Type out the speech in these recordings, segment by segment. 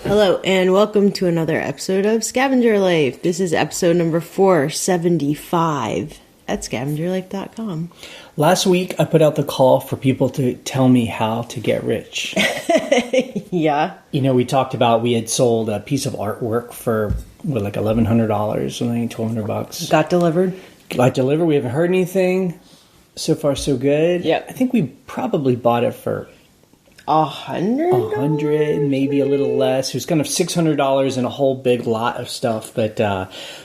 Hello, and welcome to another episode of Scavenger Life. This is episode number 475 at scavengerlife.com. Last week, I put out the call for people to tell me how to get rich. Yeah. You know, we talked about we had sold a piece of artwork for, like $1,100, something, $1,200. Got delivered. Got delivered. We haven't heard anything. So far, so good. Yeah. I think we probably bought it for $100, maybe a little less. It was kind of $600 and a whole big lot of stuff. But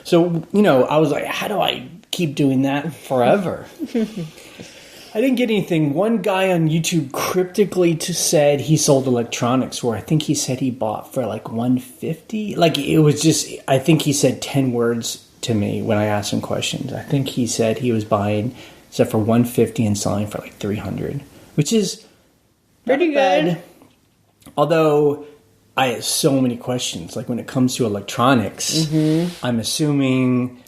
so, you know, I was like, how do I keep doing that forever? I didn't get anything. One guy on YouTube cryptically said he sold electronics, where I think he said he bought for like $150. Like, it was just, I think he said 10 words to me when I asked him questions. I think he said he was buying stuff for $150 and selling for like $300, which is pretty good. Although I have so many questions. Like, when it comes to electronics, I'm assuming,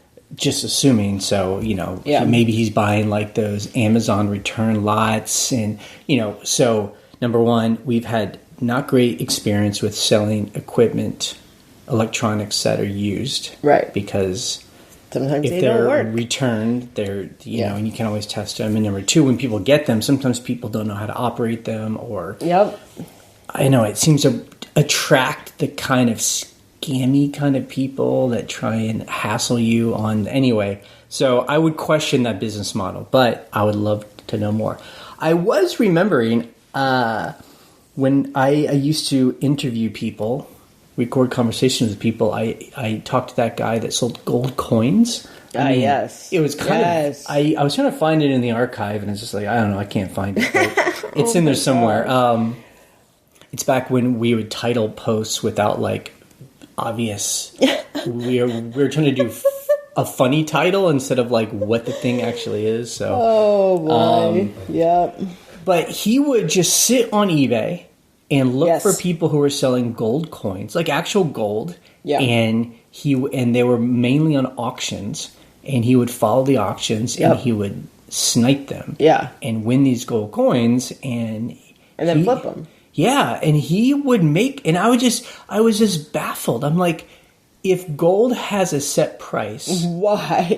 so, you know, maybe he's buying like those Amazon return lots. And, you know, so number one, we've had not great experience with selling electronics that are used. Right. Because sometimes if they they're don't work. returned, they're, you know, and you can't always test them. And number two, when people get them, sometimes people don't know how to operate them, or... Yep. I know, it seems to attract the kind of scammy kind of people that try and hassle you on... Anyway, so I would question that business model, but I would love to know more. I was remembering when I used to interview people, record conversations with people, I talked to that guy that sold gold coins. Yes. It was kind of... I was trying to find it in the archive, and it's just like, I don't know, I can't find it. But it's in there somewhere. It's back when we would title posts without, like, obvious... we were trying to do a funny title instead of, like, what the thing actually is. So, oh, boy. Yep. But he would just sit on eBay and look for people who were selling gold coins, like actual gold. Yeah. And they were mainly on auctions, and he would follow the auctions and he would snipe them. Yeah. And win these gold coins and then flip them. Yeah, and he would make, and I was just baffled. I'm like, if gold has a set price, why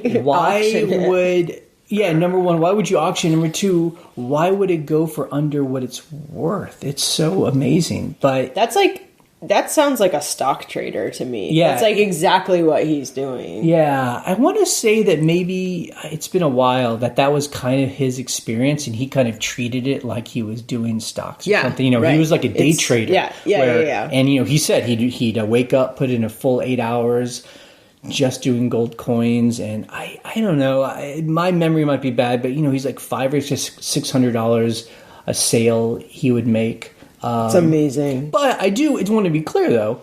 would... Yeah, number one, why would you auction? Number two, why would it go for under what it's worth? It's so amazing. But that sounds like a stock trader to me. Yeah. That's like exactly what he's doing. Yeah, I want to say that maybe it's been a while that was kind of his experience, and he kind of treated it like he was doing stocks or something. You know, he was like a day trader. Yeah. And, you know, he said he'd wake up, put in a full 8 hours, just doing gold coins, and I don't know. My memory might be bad, but, you know, he's like $500 or $600 a sale he would make. It's amazing. But I do want to be clear, though.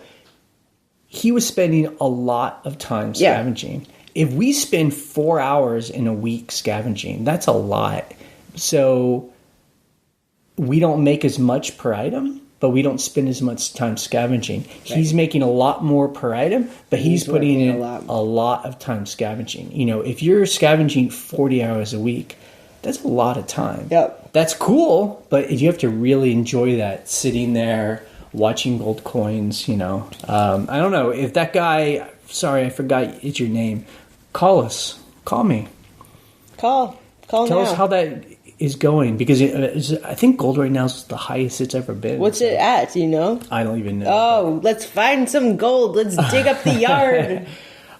He was spending a lot of time scavenging. If we spend 4 hours in a week scavenging, that's a lot. So we don't make as much per item, but we don't spend as much time scavenging. Right. He's making a lot more per item, but he's putting in a lot of time scavenging. You know, if you're scavenging 40 hours a week, that's a lot of time. Yep. That's cool, but you have to really enjoy that, sitting there, watching gold coins, you know. I don't know. If that guy... Sorry, I forgot it's your name. Call us. Call me. Tell now. Us how that is going, because I think gold right now is the highest it's ever been. What's it at? Do you know? I don't even know. Oh, let's find some gold. Let's dig up the yard.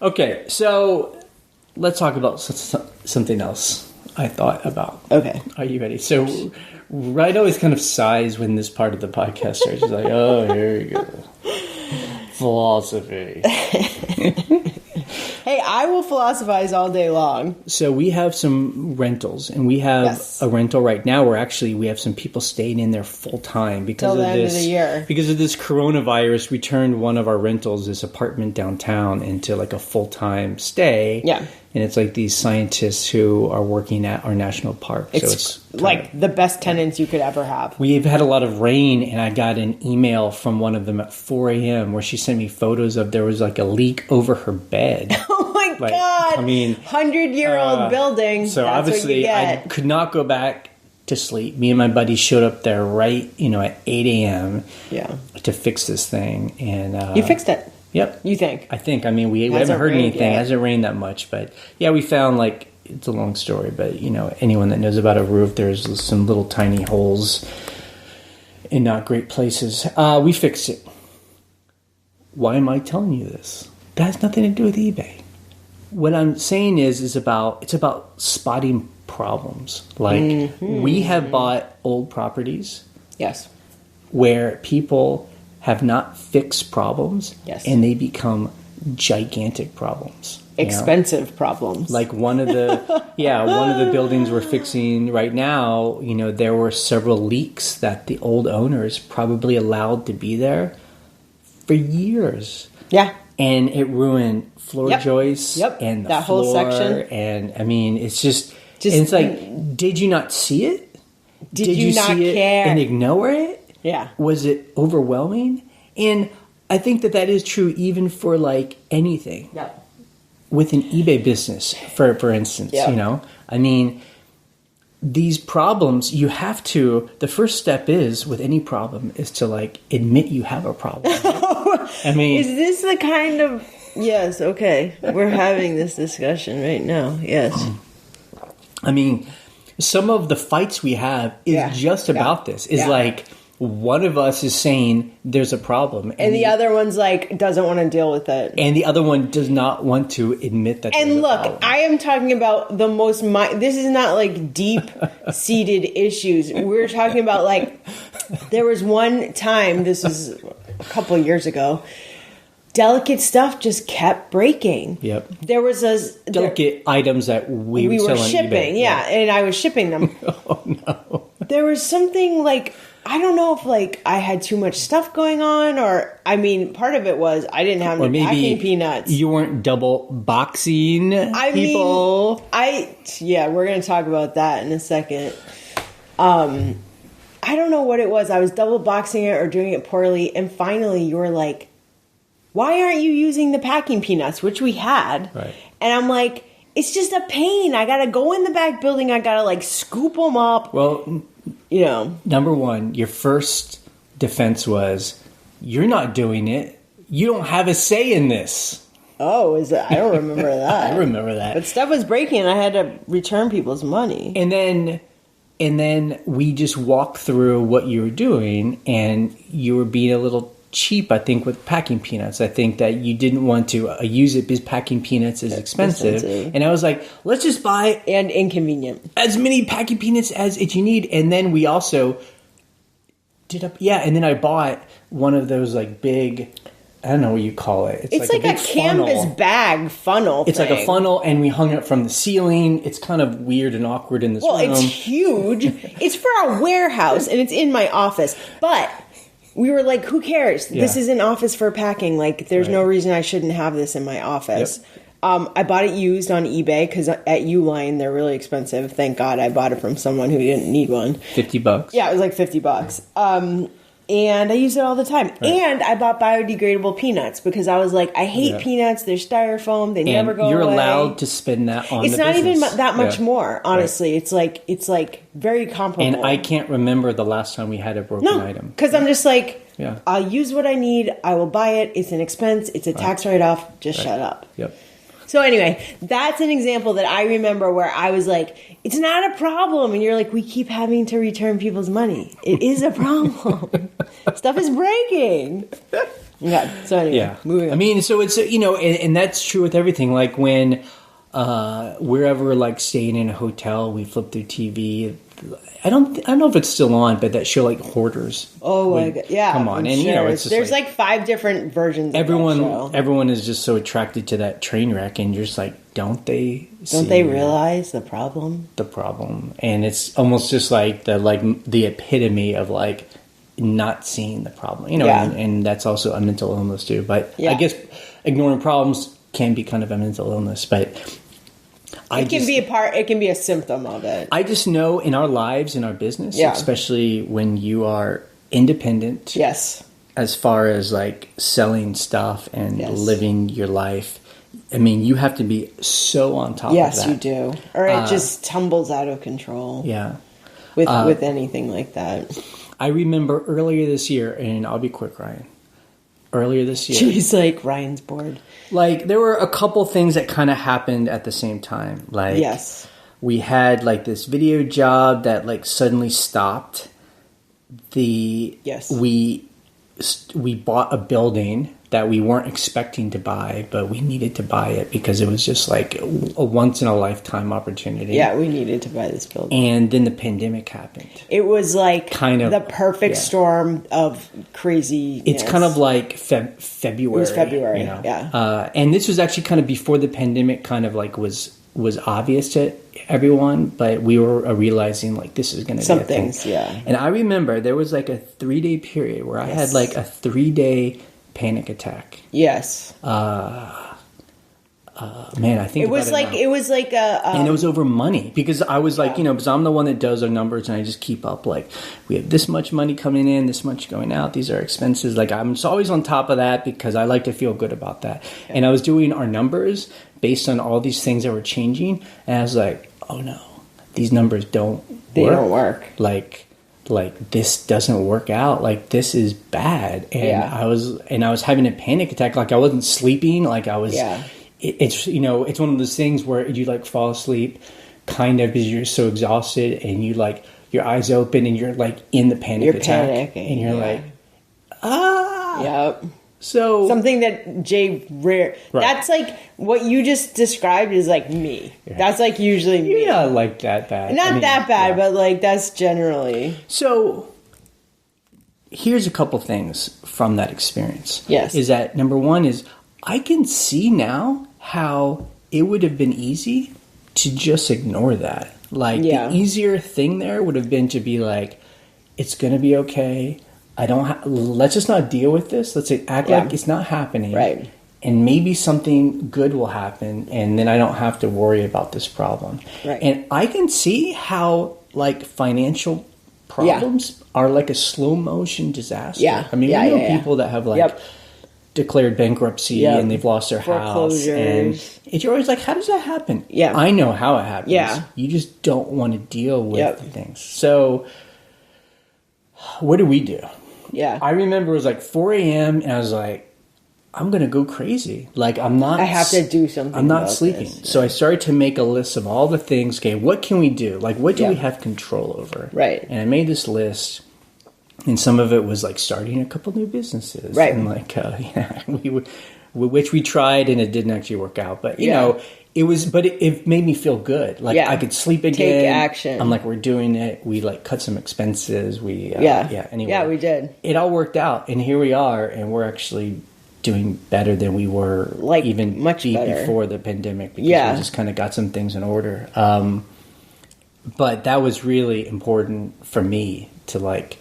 Okay, so let's talk about something else I thought about. Okay. Are you ready? So Ride always kind of sighs when this part of the podcast starts. She's like, oh, here we go. Philosophy. Hey, I will philosophize all day long. So we have some rentals, and we have a rental right now where actually we have some people staying in there full time because till the end of the year. Because of this coronavirus, we turned one of our rentals, this apartment downtown, into like a full-time stay. Yeah. And it's like these scientists who are working at our national park. It's like the best tenants you could ever have. We've had a lot of rain, and I got an email from one of them at 4 a.m. where she sent me photos of there was like a leak over her bed. Oh my God. I mean, 100-year-old building. So That's obviously what you I get. could not go back to sleep. Me and my buddy showed up there right, at 8 a.m. Yeah. to fix this thing. And You fixed it. Yep. You think? I think. I mean, we haven't heard anything. It hasn't rained that much. But, yeah, we found, it's a long story. But, anyone that knows about a roof, there's some little tiny holes in not great places. We fixed it. Why am I telling you this? That has nothing to do with eBay. What I'm saying it's about spotting problems. We have bought old properties. Yes. Where people have not fixed problems. Yes. And they become gigantic problems. Expensive problems. Like one of the buildings we're fixing right now, there were several leaks that the old owners probably allowed to be there for years. Yeah. And it ruined floor joists and the that floor, whole section. And I mean, it's just and it's like, did you not see it? Did you not see care it and ignore it? Yeah. Was it overwhelming? And I think that is true even for anything. Yeah. With an eBay business, for instance, I mean, these problems, the first step with any problem is to admit you have a problem. Right? I mean, is this the kind of, yes, okay. We're having this discussion right now. Yes. I mean, some of the fights we have is just about this. Is one of us is saying there's a problem. And the other one's doesn't want to deal with it. And the other one does not want to admit that there's a problem. And look, I am talking about the most, this is not deep-seated issues. We're talking about there was one time, this was a couple of years ago, delicate stuff just kept breaking. Yep. There was delicate items that we were shipping. On eBay. Yeah, and I was shipping them. Oh, no. There was something I don't know if I had too much stuff going on, or I mean, part of it was I didn't have any packing peanuts. You weren't double boxing people. We're going to talk about that in a second. I don't know what it was. I was double boxing it or doing it poorly, and finally you were like, "Why aren't you using the packing peanuts?" Which we had, right? And I'm like, "It's just a pain. I got to go in the back building. I got to scoop them up." Well. Number one, your first defense was, you're not doing it. You don't have a say in this. Oh, is it? I don't remember that. I remember that. But stuff was breaking and I had to return people's money. And then we just walked through what you were doing, and you were being a little cheap, I think, with packing peanuts. I think that you didn't want to use it because packing peanuts is expensive. And I was like, let's just buy... And inconvenient. As many packing peanuts as you need. And then we also and then I bought one of those big... I don't know what you call it. It's like a canvas bag funnel It's thing. Like a funnel, and we hung it from the ceiling. It's kind of weird and awkward in this room. Well, it's huge. It's for a warehouse, and it's in my office. But... we were like, who cares? Yeah. This is an office for packing. There's no reason I shouldn't have this in my office. Yep. I bought it used on eBay because at Uline, they're really expensive. Thank God I bought it from someone who didn't need one. $50. Yeah, it was $50. And I use it all the time. Right. And I bought biodegradable peanuts because I was like, I hate peanuts. They're styrofoam. They never go away. You're allowed to spend that on It's not even that much more, honestly. Right. It's very comparable. And I can't remember the last time we had a broken item. Because I'm just I'll use what I need. I will buy it. It's an expense. It's a tax write-off. Just shut up. Yep. So anyway, that's an example that I remember where I was like, it's not a problem. And you're like, we keep having to return people's money. It is a problem. Stuff is breaking. Yeah. So anyway, moving on. I mean, so it's, and that's true with everything. When we're ever staying in a hotel, we flip through TV. I don't know if it's still on, but that show Hoarders. Oh my God. Yeah. Come on. And sure. It's just there's 5 different versions of that show. Everyone is just so attracted to that train wreck, and you're just don't they realize the problem? The problem. And it's almost just the epitome of not seeing the problem. And that's also a mental illness too. But I guess ignoring problems can be kind of a mental illness, but it can be a symptom of it. I just know in our lives, in our business, especially when you are independent. Yes. As far as selling stuff and living your life, I mean, you have to be so on top of that. Yes, you do. Or it just tumbles out of control. Yeah. with anything like that. I remember earlier this year, and I'll be quick, Ryan. Earlier this year. She's like, Ryan's bored. Like, there were a couple things that kind of happened at the same time. Like, yes. We had, like, this video job that, like, suddenly stopped. Yes. We bought a building that we weren't expecting to buy, but we needed to buy it because it was just like a once-in-a-lifetime opportunity. Yeah, we needed to buy this building. And then the pandemic happened. It was like kind of the perfect storm of crazy. It's kind of like February. It was February, you know? yeah. And this was actually kind of before the pandemic kind of like was obvious to everyone, but we were realizing like this is going to be some a thing. things, yeah. And I remember there was like a 3-day period where I had like a 3-day panic attack. Yes. Man, I think it was like and it was over money because I was like, because I'm the one that does our numbers and I just keep up like we have this much money coming in, this much going out, these are expenses. Like I'm just always on top of that because I like to feel good about that. Yeah. And I was doing our numbers based on all these things that were changing, and I was like, oh no, these numbers don't work. Like this doesn't work out. Like this is bad. And I was having a panic attack. Like I wasn't sleeping. Like I was. Yeah. It's it's one of those things where you like fall asleep, kind of because you're so exhausted, and you like your eyes open and you're like in the panic attack, panicking, and you're like, Yep. So something that Jay rare. Right. That's like what you just described is like me. Yeah. That's like usually me. Yeah, like that bad. Not that bad, but like that's generally. So here's a couple things from that experience. Yes. Is that number one is I can see now how it would have been easy to just ignore that. Like the easier thing there would have been to be like, it's going to be okay. Let's just not deal with this. Let's act like it's not happening. Right. And maybe something good will happen and then I don't have to worry about this problem. Right. And I can see how like financial problems are like a slow motion disaster. Yeah. I mean, we know people that have like declared bankruptcy and they've lost their house. And you're always like, how does that happen? Yeah. I know how it happens. Yeah. You just don't want to deal with things. So what do we do? Yeah. I remember it was like 4 a.m. and I was like, I'm going to go crazy. Like I have to do something. I'm not sleeping. This. So I started to make a list of all the things. Okay, what can we do? Like what do we have control over? Right. And I made this list. And some of it was like starting a couple new businesses, right? And like, which we tried and it didn't actually work out. But you know, it was, but it made me feel good. Like I could sleep again. Take action. I'm like, we're doing it. We like cut some expenses. We Anyway, we did. It all worked out, and here we are, and we're actually doing better than we were like even much better before the pandemic because we just kind of got some things in order. But that was really important for me to like.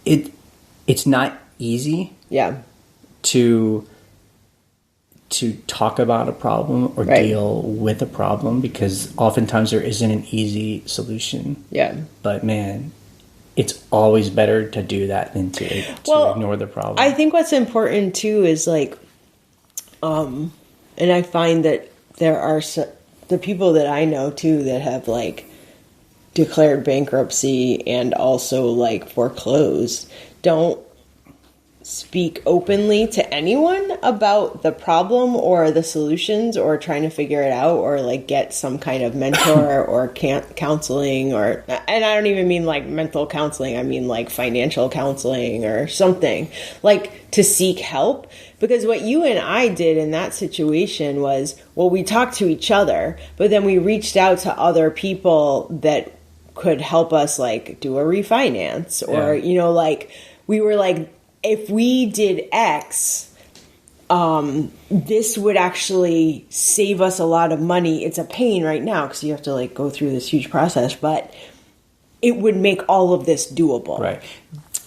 It's not easy to talk about a problem or deal with a problem because oftentimes there isn't an easy solution. Yeah. But man, it's always better to do that than to ignore the problem. I think what's important too is like, and I find that there are the people that I know too that have like declared bankruptcy and also like foreclosed don't speak openly to anyone about the problem or the solutions or trying to figure it out or like get some kind of mentor or counseling and I don't even mean like mental counseling. I mean like financial counseling or something like to seek help, because what you and I did in that situation was, well, we talked to each other, but then we reached out to other people that could help us like do a refinance or, like we were like, if we did X, this would actually save us a lot of money. It's a pain right now because you have to like go through this huge process, but it would make all of this doable. Right.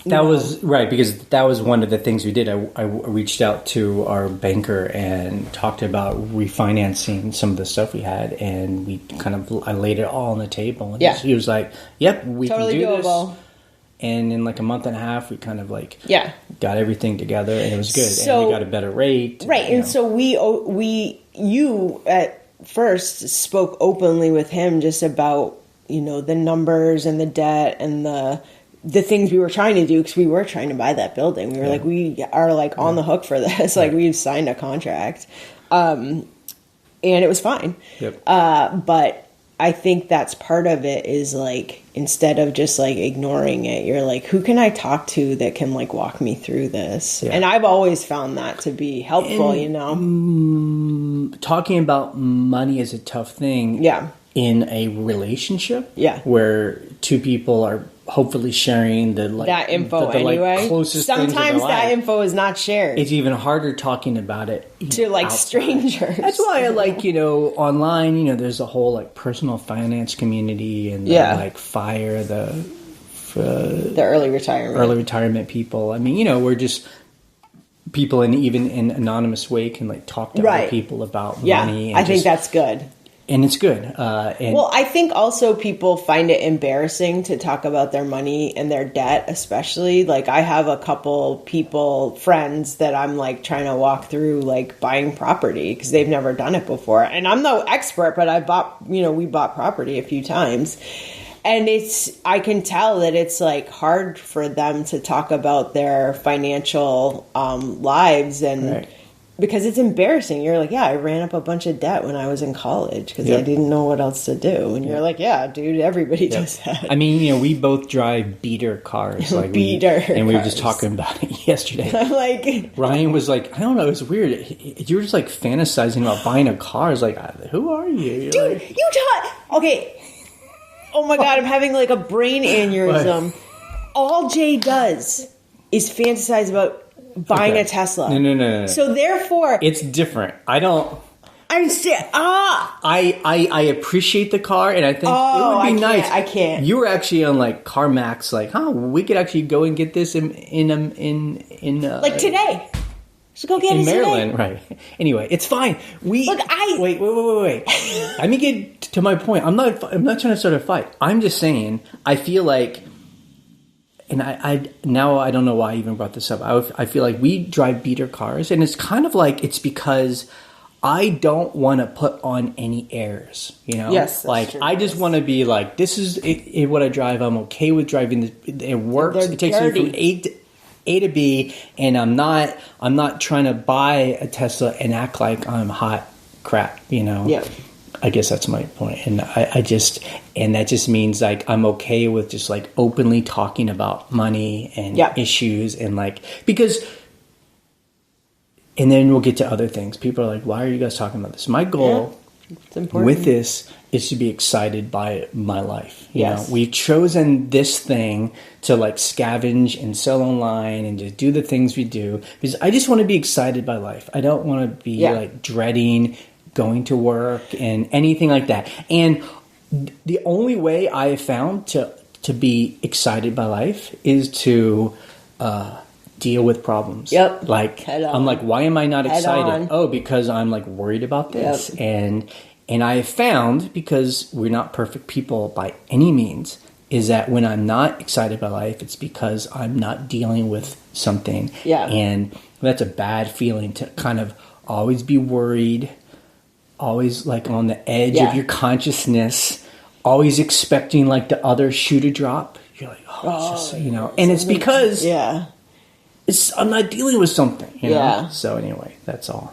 That was right, because that was one of the things we did. I reached out to our banker and talked about refinancing some of the stuff we had, and I laid it all on the table. And he was like, "Yep, we totally can do doable. This." And in like a month and a half, we kind of like got everything together, and it was good. So, and we got a better rate, right? And so you at first spoke openly with him just about the numbers and the debt and the things we were trying to do, because we were trying to buy that building. We were like, we are like on the hook for this. Like, we've signed a contract. And it was fine. Yep. But I think that's part of it, is like, instead of just like ignoring it, you're like, who can I talk to that can like walk me through this? Yeah. And I've always found that to be helpful, Talking about money is a tough thing. Yeah. In a relationship. Yeah. Where two people are hopefully sharing that info anyway. Closest sometimes that info is not shared. It's even harder talking about it to like outside. Strangers. That's why I like online. There's a whole like personal finance community and FIRE, the early retirement people. I mean, we're just people, and even in anonymous way can like talk to other people about money. And I think that's good. And it's good. I think also people find it embarrassing to talk about their money and their debt, especially. Like, I have a couple friends that I'm like trying to walk through like buying property, because they've never done it before. And I'm no expert, but we bought property a few times. And I can tell that it's like hard for them to talk about their financial lives, and right. Because it's embarrassing. You're like, I ran up a bunch of debt when I was in college because I didn't know what else to do. And you're like, dude, everybody does that. I mean, we both drive beater cars. Like we were just talking about it yesterday. I'm like, Ryan was like, I don't know, it's weird. You were just like fantasizing about buying a car. I was like, who are you? Dude, like, okay. Oh my God, I'm having like a brain aneurysm. All Jay does is fantasize about buying a Tesla. No. So therefore, it's different. I appreciate the car, and I think it would be nice. I can't. You were actually on like CarMax, like, we could actually go and get this in like today. Just go get it in Maryland, today. right? Anyway, it's fine. Wait. Let me get to my point. I'm not trying to start a fight. I'm just saying, I feel like. And I don't know why I even brought this up. I feel like we drive beater cars, and it's kind of like it's because I don't want to put on any airs, Yes, like true. I just want to be like, this is what I drive. I'm okay with driving this. It works. It takes me from A to B, and I'm not trying to buy a Tesla and act like I'm hot crap, Yeah. I guess that's my point. And that just means like I'm okay with just like openly talking about money and issues, and like, because, and then we'll get to other things. People are like, why are you guys talking about this? My goal with this is to be excited by my life. You know, we've chosen this thing to like scavenge and sell online and just do the things we do, because I just want to be excited by life. I don't want to be like dreading going to work and anything like that. And the only way I have found to be excited by life is to deal with problems. Yep. Like, I'm like, why am I not excited? Oh, because I'm like worried about this. Yep. And I have found, because we're not perfect people by any means, is that when I'm not excited by life, it's because I'm not dealing with something. Yeah. And that's a bad feeling, to kind of always be worried, always like on the edge of your consciousness, always expecting like the other shoe to drop. You're like, it's just, and it's because I'm not dealing with something, you know? So anyway, that's all.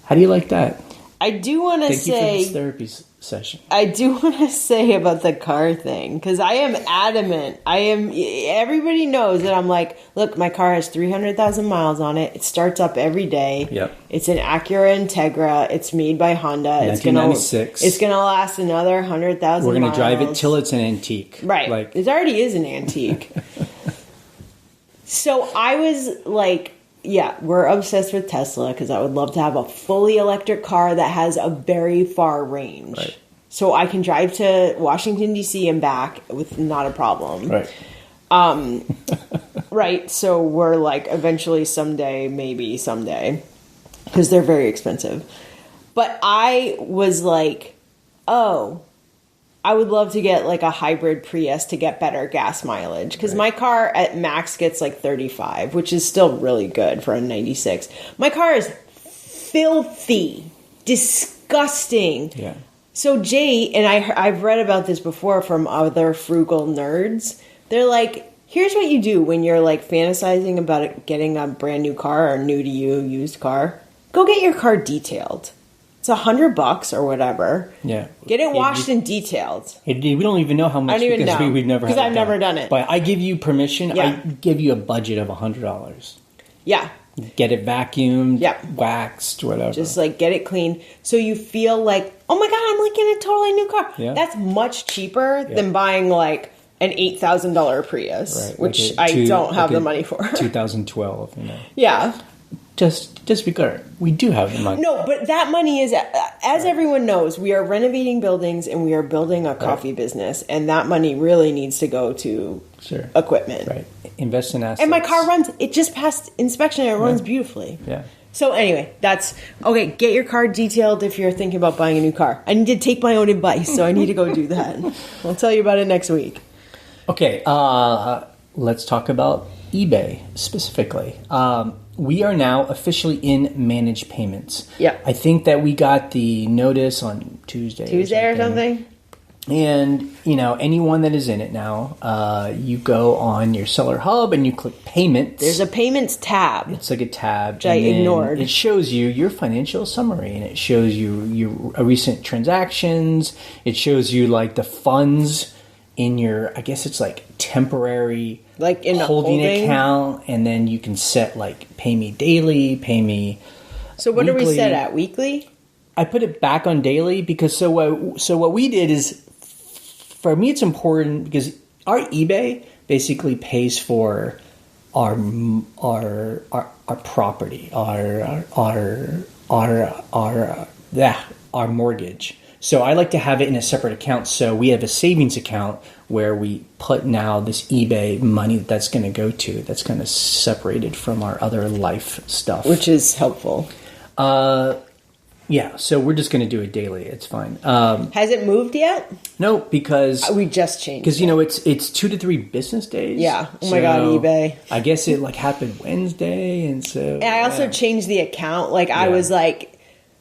How do you like that? I do want to say... Thank you for this therapy session. I do want to say about the car thing, because I am adamant. Everybody knows that I'm like, look, my car has 300,000 miles on it. It starts up every day. Yep. It's an Acura Integra. It's made by Honda. 1996. It's going to last another 100,000 miles. We're going to drive it till it's an antique. Right. Like, it already is an antique. So I was like... Yeah, we're obsessed with Tesla, because I would love to have a fully electric car that has a very far range. Right. So I can drive to Washington, D.C. and back with not a problem. Right. Right. So we're like, eventually maybe someday, because they're very expensive. But I was like, I would love to get like a hybrid Prius to get better gas mileage, because my car at max gets like 35, which is still really good for a 96. My car is filthy, disgusting. Yeah. So Jay, and I've read about this before from other frugal nerds. They're like, here's what you do when you're like fantasizing about getting a brand new car or new to you used car. Go get your car detailed. It's $100 or whatever. Yeah. Get it washed and detailed. We don't even know how much. I don't even know. We've never. Because I've never done it. But I give you permission. Yeah. I give you a budget of $100. Yeah. Get it vacuumed, Yeah. waxed, whatever. Just like get it clean so you feel like, oh my God, I'm like in a totally new car. Yeah. That's much cheaper than buying like an $8,000 Prius, right, which like I don't have the money for. 2012, Yeah. Just because we do have the money. No, but that money is, as everyone knows, we are renovating buildings and we are building a coffee business, and that money really needs to go to equipment. Right. Invest in assets. And my car runs, it just passed inspection and it runs beautifully. Yeah. So anyway, that's, okay, get your car detailed if you're thinking about buying a new car. I need to take my own advice, so I need to go do that. I'll tell you about it next week. Okay, let's talk about eBay specifically. We are now officially in managed payments. Yeah. I think that we got the notice on Tuesday or something. And, anyone that is in it now, you go on your seller hub and you click payments. There's a payments tab. It's like a tab. Which I ignored. It shows you your financial summary, and it shows you your recent transactions. It shows you like the funds in your, I guess it's like temporary like in holding account, and then you can set like pay me daily, pay me So what weekly. are we set at? Weekly? I put it back on daily because so what we did is, for me it's important because our eBay basically pays for our property, our mortgage. So I like to have it in a separate account. So we have a savings account where we put now this eBay money that's going to go to, that's kind of separated from our other life stuff. Which is helpful. Yeah, so we're just going to do it daily. It's fine. Has it moved yet? No, because We just changed because it's 2 to 3 business days. Yeah. Oh my God, eBay. I guess it like happened Wednesday, and so. And I also changed the account. Like I was like,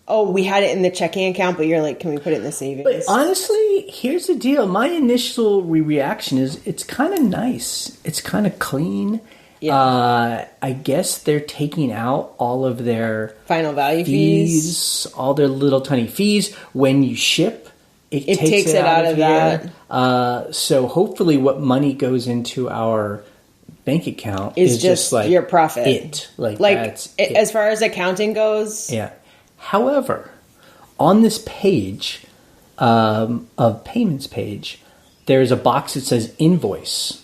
oh, we had it in the checking account, but you're like, can we put it in the savings? But honestly, here's the deal. My initial reaction is it's kind of nice. It's kind of clean. Yeah. I guess they're taking out all of their final value fees, all their little tiny fees when you ship. It takes it out of that. So hopefully, what money goes into our bank account is just like your profit. That's it. As far as accounting goes. Yeah. However, on this page of payments page, there's a box that says invoice.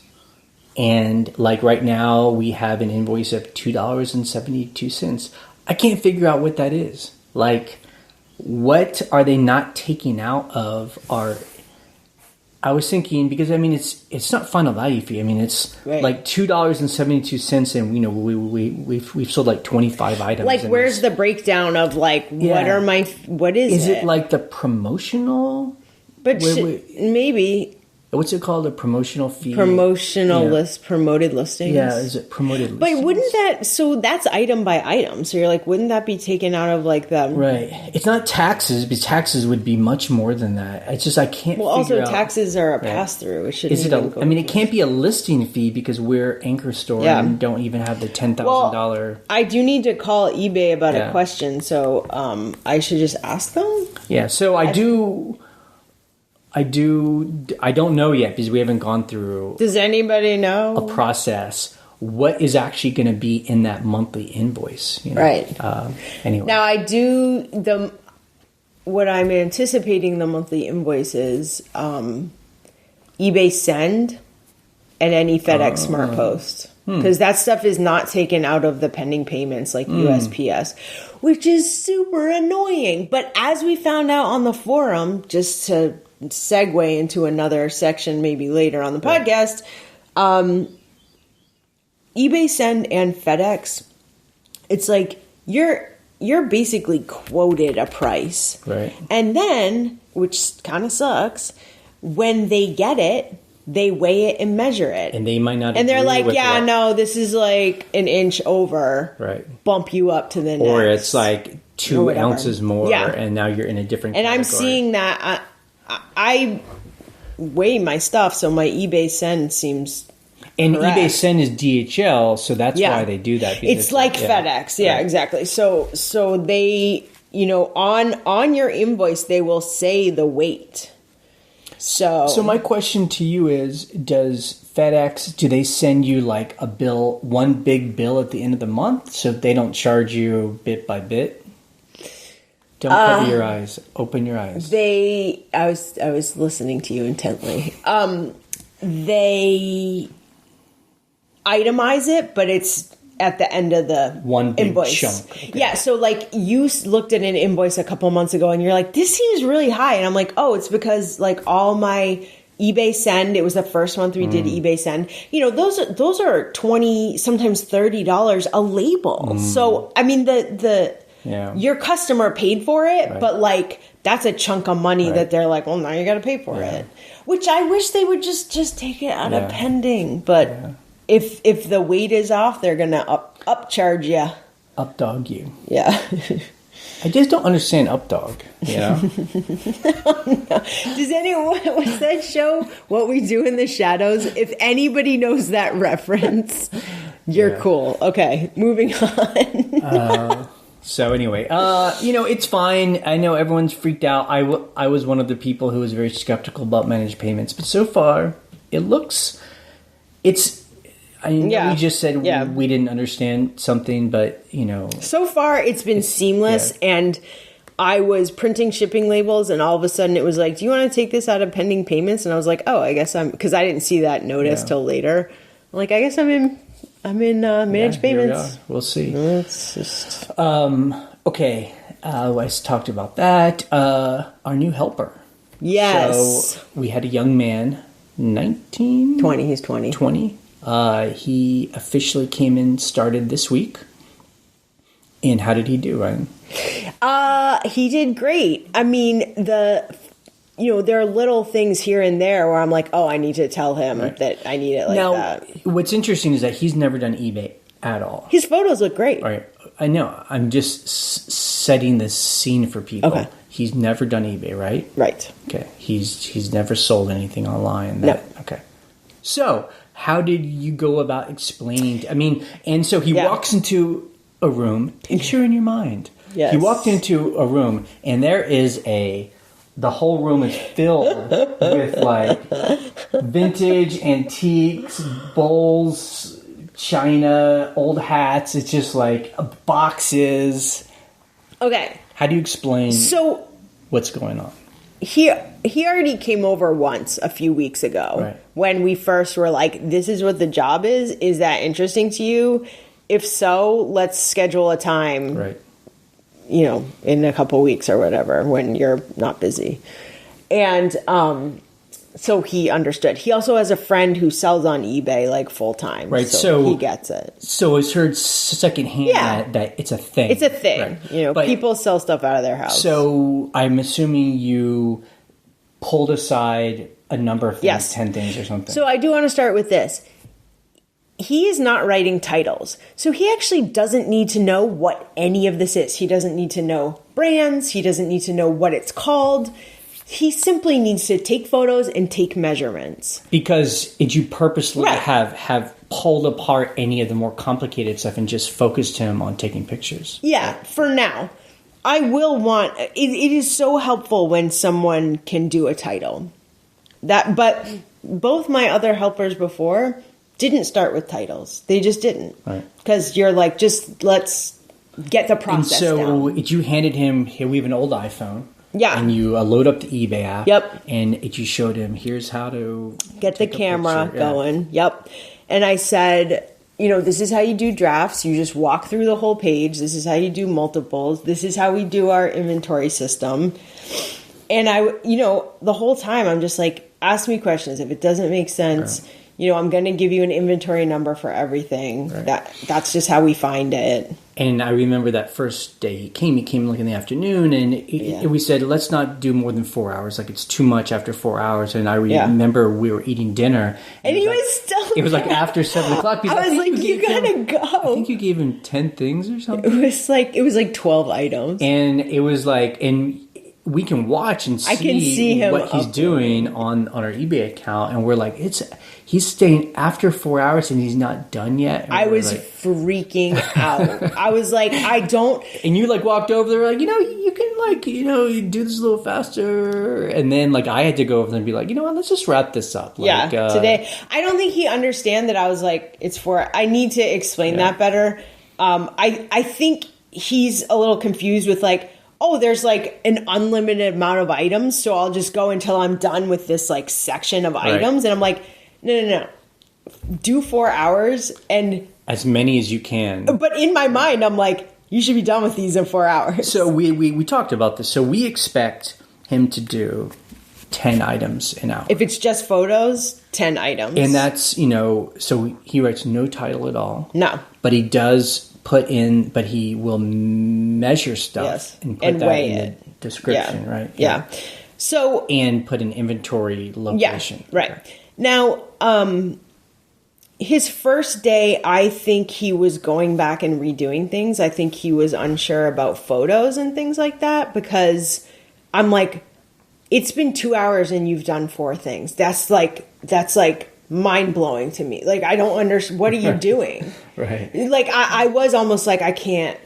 And like right now, we have an invoice of $2.72. I can't figure out what that is. Like, what are they not taking out of our? I was thinking because it's not final value fee. It's like $2.72, and we've sold like 25 items. Like, where's the breakdown of like what is it like the promotional? But maybe. What's it called? A promotional fee? Promoted listings. Yeah, is it promoted listings? But wouldn't that, so that's item by item. So you're like, wouldn't that be taken out of like the... Right. It's not taxes, because taxes would be much more than that. It's just I can't figure out... Well, also taxes are a pass-through. It shouldn't it can't be a listing fee because we're Anchor Store and don't even have the $10,000... Well, I do need to call eBay about a question, so I should just ask them? Yeah, so I don't know yet because we haven't gone through... Does anybody know? A process. What is actually going to be in that monthly invoice? Right. Anyway. Now, what I'm anticipating the monthly invoice is eBay Send and any FedEx Smart Post. Because that stuff is not taken out of the pending payments like USPS, which is super annoying. But as we found out on the forum, just to segue into another section maybe later on the podcast, eBay Send and FedEx, it's like you're basically quoted a price. Right. And then, which kind of sucks, when they get it, they weigh it and measure it. And they might not And they're like, no, this is like an inch over. Right. Bump you up to the next. Or it's like 2 ounces more, and now you're in a different category. I'm seeing that. I weigh my stuff, so my eBay send seems and correct. eBay send is DHL, so that's why they do that. It's like FedEx. Yeah, exactly. So they, on your invoice, they will say the weight. So my question to you is, does FedEx, do they send you like a bill, one big bill at the end of the month, so they don't charge you bit by bit? Don't cover your eyes. Open your eyes. I was listening to you intently. They itemize it, but it's at the end of the one big invoice chunk. Okay. Yeah, so like you looked at an invoice a couple months ago and you're like, this seems really high. And I'm like, oh, it's because like all my eBay send, it was the first month we did eBay send. Those are $20, sometimes $30 a label. So, I mean, your customer paid for it, but like that's a chunk of money that they're like, well, now you got to pay for it. Which I wish they would just take it out of pending. But if the weight is off, they're gonna upcharge you, updog you. Yeah. I just don't understand updog. Does anyone? What's that show? What We Do in the Shadows? If anybody knows that reference, you're cool. Okay, moving on. So anyway, it's fine. I know everyone's freaked out. I was one of the people who was very skeptical about managed payments, but so far we just said we didn't understand something, but so far it's been seamless. And I was printing shipping labels, and all of a sudden it was like, do you want to take this out of pending payments? And I was like, oh, I guess because I didn't see that notice till later. I'm like, I guess I'm in managed payments. We'll see. It's just okay. I talked about that. Our new helper. Yes. So we had a young man, 19? 20. He's 20. 20. He officially came in, started this week. And how did he do, Ryan? He did great. I mean, there are little things here and there where I'm like, oh, I need to tell him that I need it like that. What's interesting is that he's never done eBay at all. His photos look great. Right. I know. I'm just setting the scene for people. Okay. He's never done eBay, right? Right. Okay. He's never sold anything online. No. Okay. So how did you go about explaining? And so he walks into a room. Picture in your mind. Yes. He walked into a room, and there is the whole room is filled with like vintage antiques, bowls, china, old hats. It's just like boxes. Okay. How do you explain what's going on? He already came over once a few weeks ago when we first were like, this is what the job is. Is that interesting to you? If so, let's schedule a time. Right. In a couple weeks or whatever, when you're not busy. And so he understood. He also has a friend who sells on eBay like full time. Right. So he gets it. So it's heard secondhand that it's a thing. It's a thing. Right. People sell stuff out of their house. So I'm assuming you pulled aside a number of things, 10 things or something. So I do want to start with this. He is not writing titles. So he actually doesn't need to know what any of this is. He doesn't need to know brands. He doesn't need to know what it's called. He simply needs to take photos and take measurements. Because did you purposely have pulled apart any of the more complicated stuff and just focused him on taking pictures? Yeah, for now. I will want... It is so helpful when someone can do a title. But both my other helpers before... didn't start with titles. They just didn't. Right. Because you're like, just let's get the process down. And so you handed him, here we have an old iPhone. Yeah. And you load up the eBay app. Yep. And you showed him, here's how to get the camera going. Yep. And I said, this is how you do drafts. You just walk through the whole page. This is how you do multiples. This is how we do our inventory system. And the whole time I'm just like, ask me questions. If it doesn't make sense... Right. I'm going to give you an inventory number for everything. Right. That's just how we find it. And I remember that first day he came like in the afternoon, and we said, let's not do more than 4 hours. Like, it's too much after 4 hours. And I remember we were eating dinner. And he was still It was like after 7 o'clock. I was like, you gotta go. I think you gave him 10 things or something. It was like 12 items. And it was like, and we can watch and see what he's doing on our eBay account. And we're like, he's staying after 4 hours and he's not done yet. And I was freaking out. I was like, I don't. And you like walked over there like, you can like, you do this a little faster. And then like I had to go over there and be like, you know what, let's just wrap this up. Like, today. I don't think he understand that I was like, I need to explain that better. I think he's a little confused with like, oh, there's like an unlimited amount of items, so I'll just go until I'm done with this like section of items. And I'm like, no. Do 4 hours and as many as you can. But in my mind, I'm like, you should be done with these in 4 hours. So we talked about this. So we expect him to do 10 items an hour. If it's just photos, 10 items. And that's, so he writes no title at all. No. But he does but he will measure stuff and put that in the description, right? Yeah. So and put an inventory location. Yeah, right. Now, his first day, I think he was going back and redoing things. I think he was unsure about photos and things like that because I'm like, it's been 2 hours and you've done 4 things. That's like mind blowing to me. Like, I don't understand. What are you doing? Right. Like, I was almost like, I can't.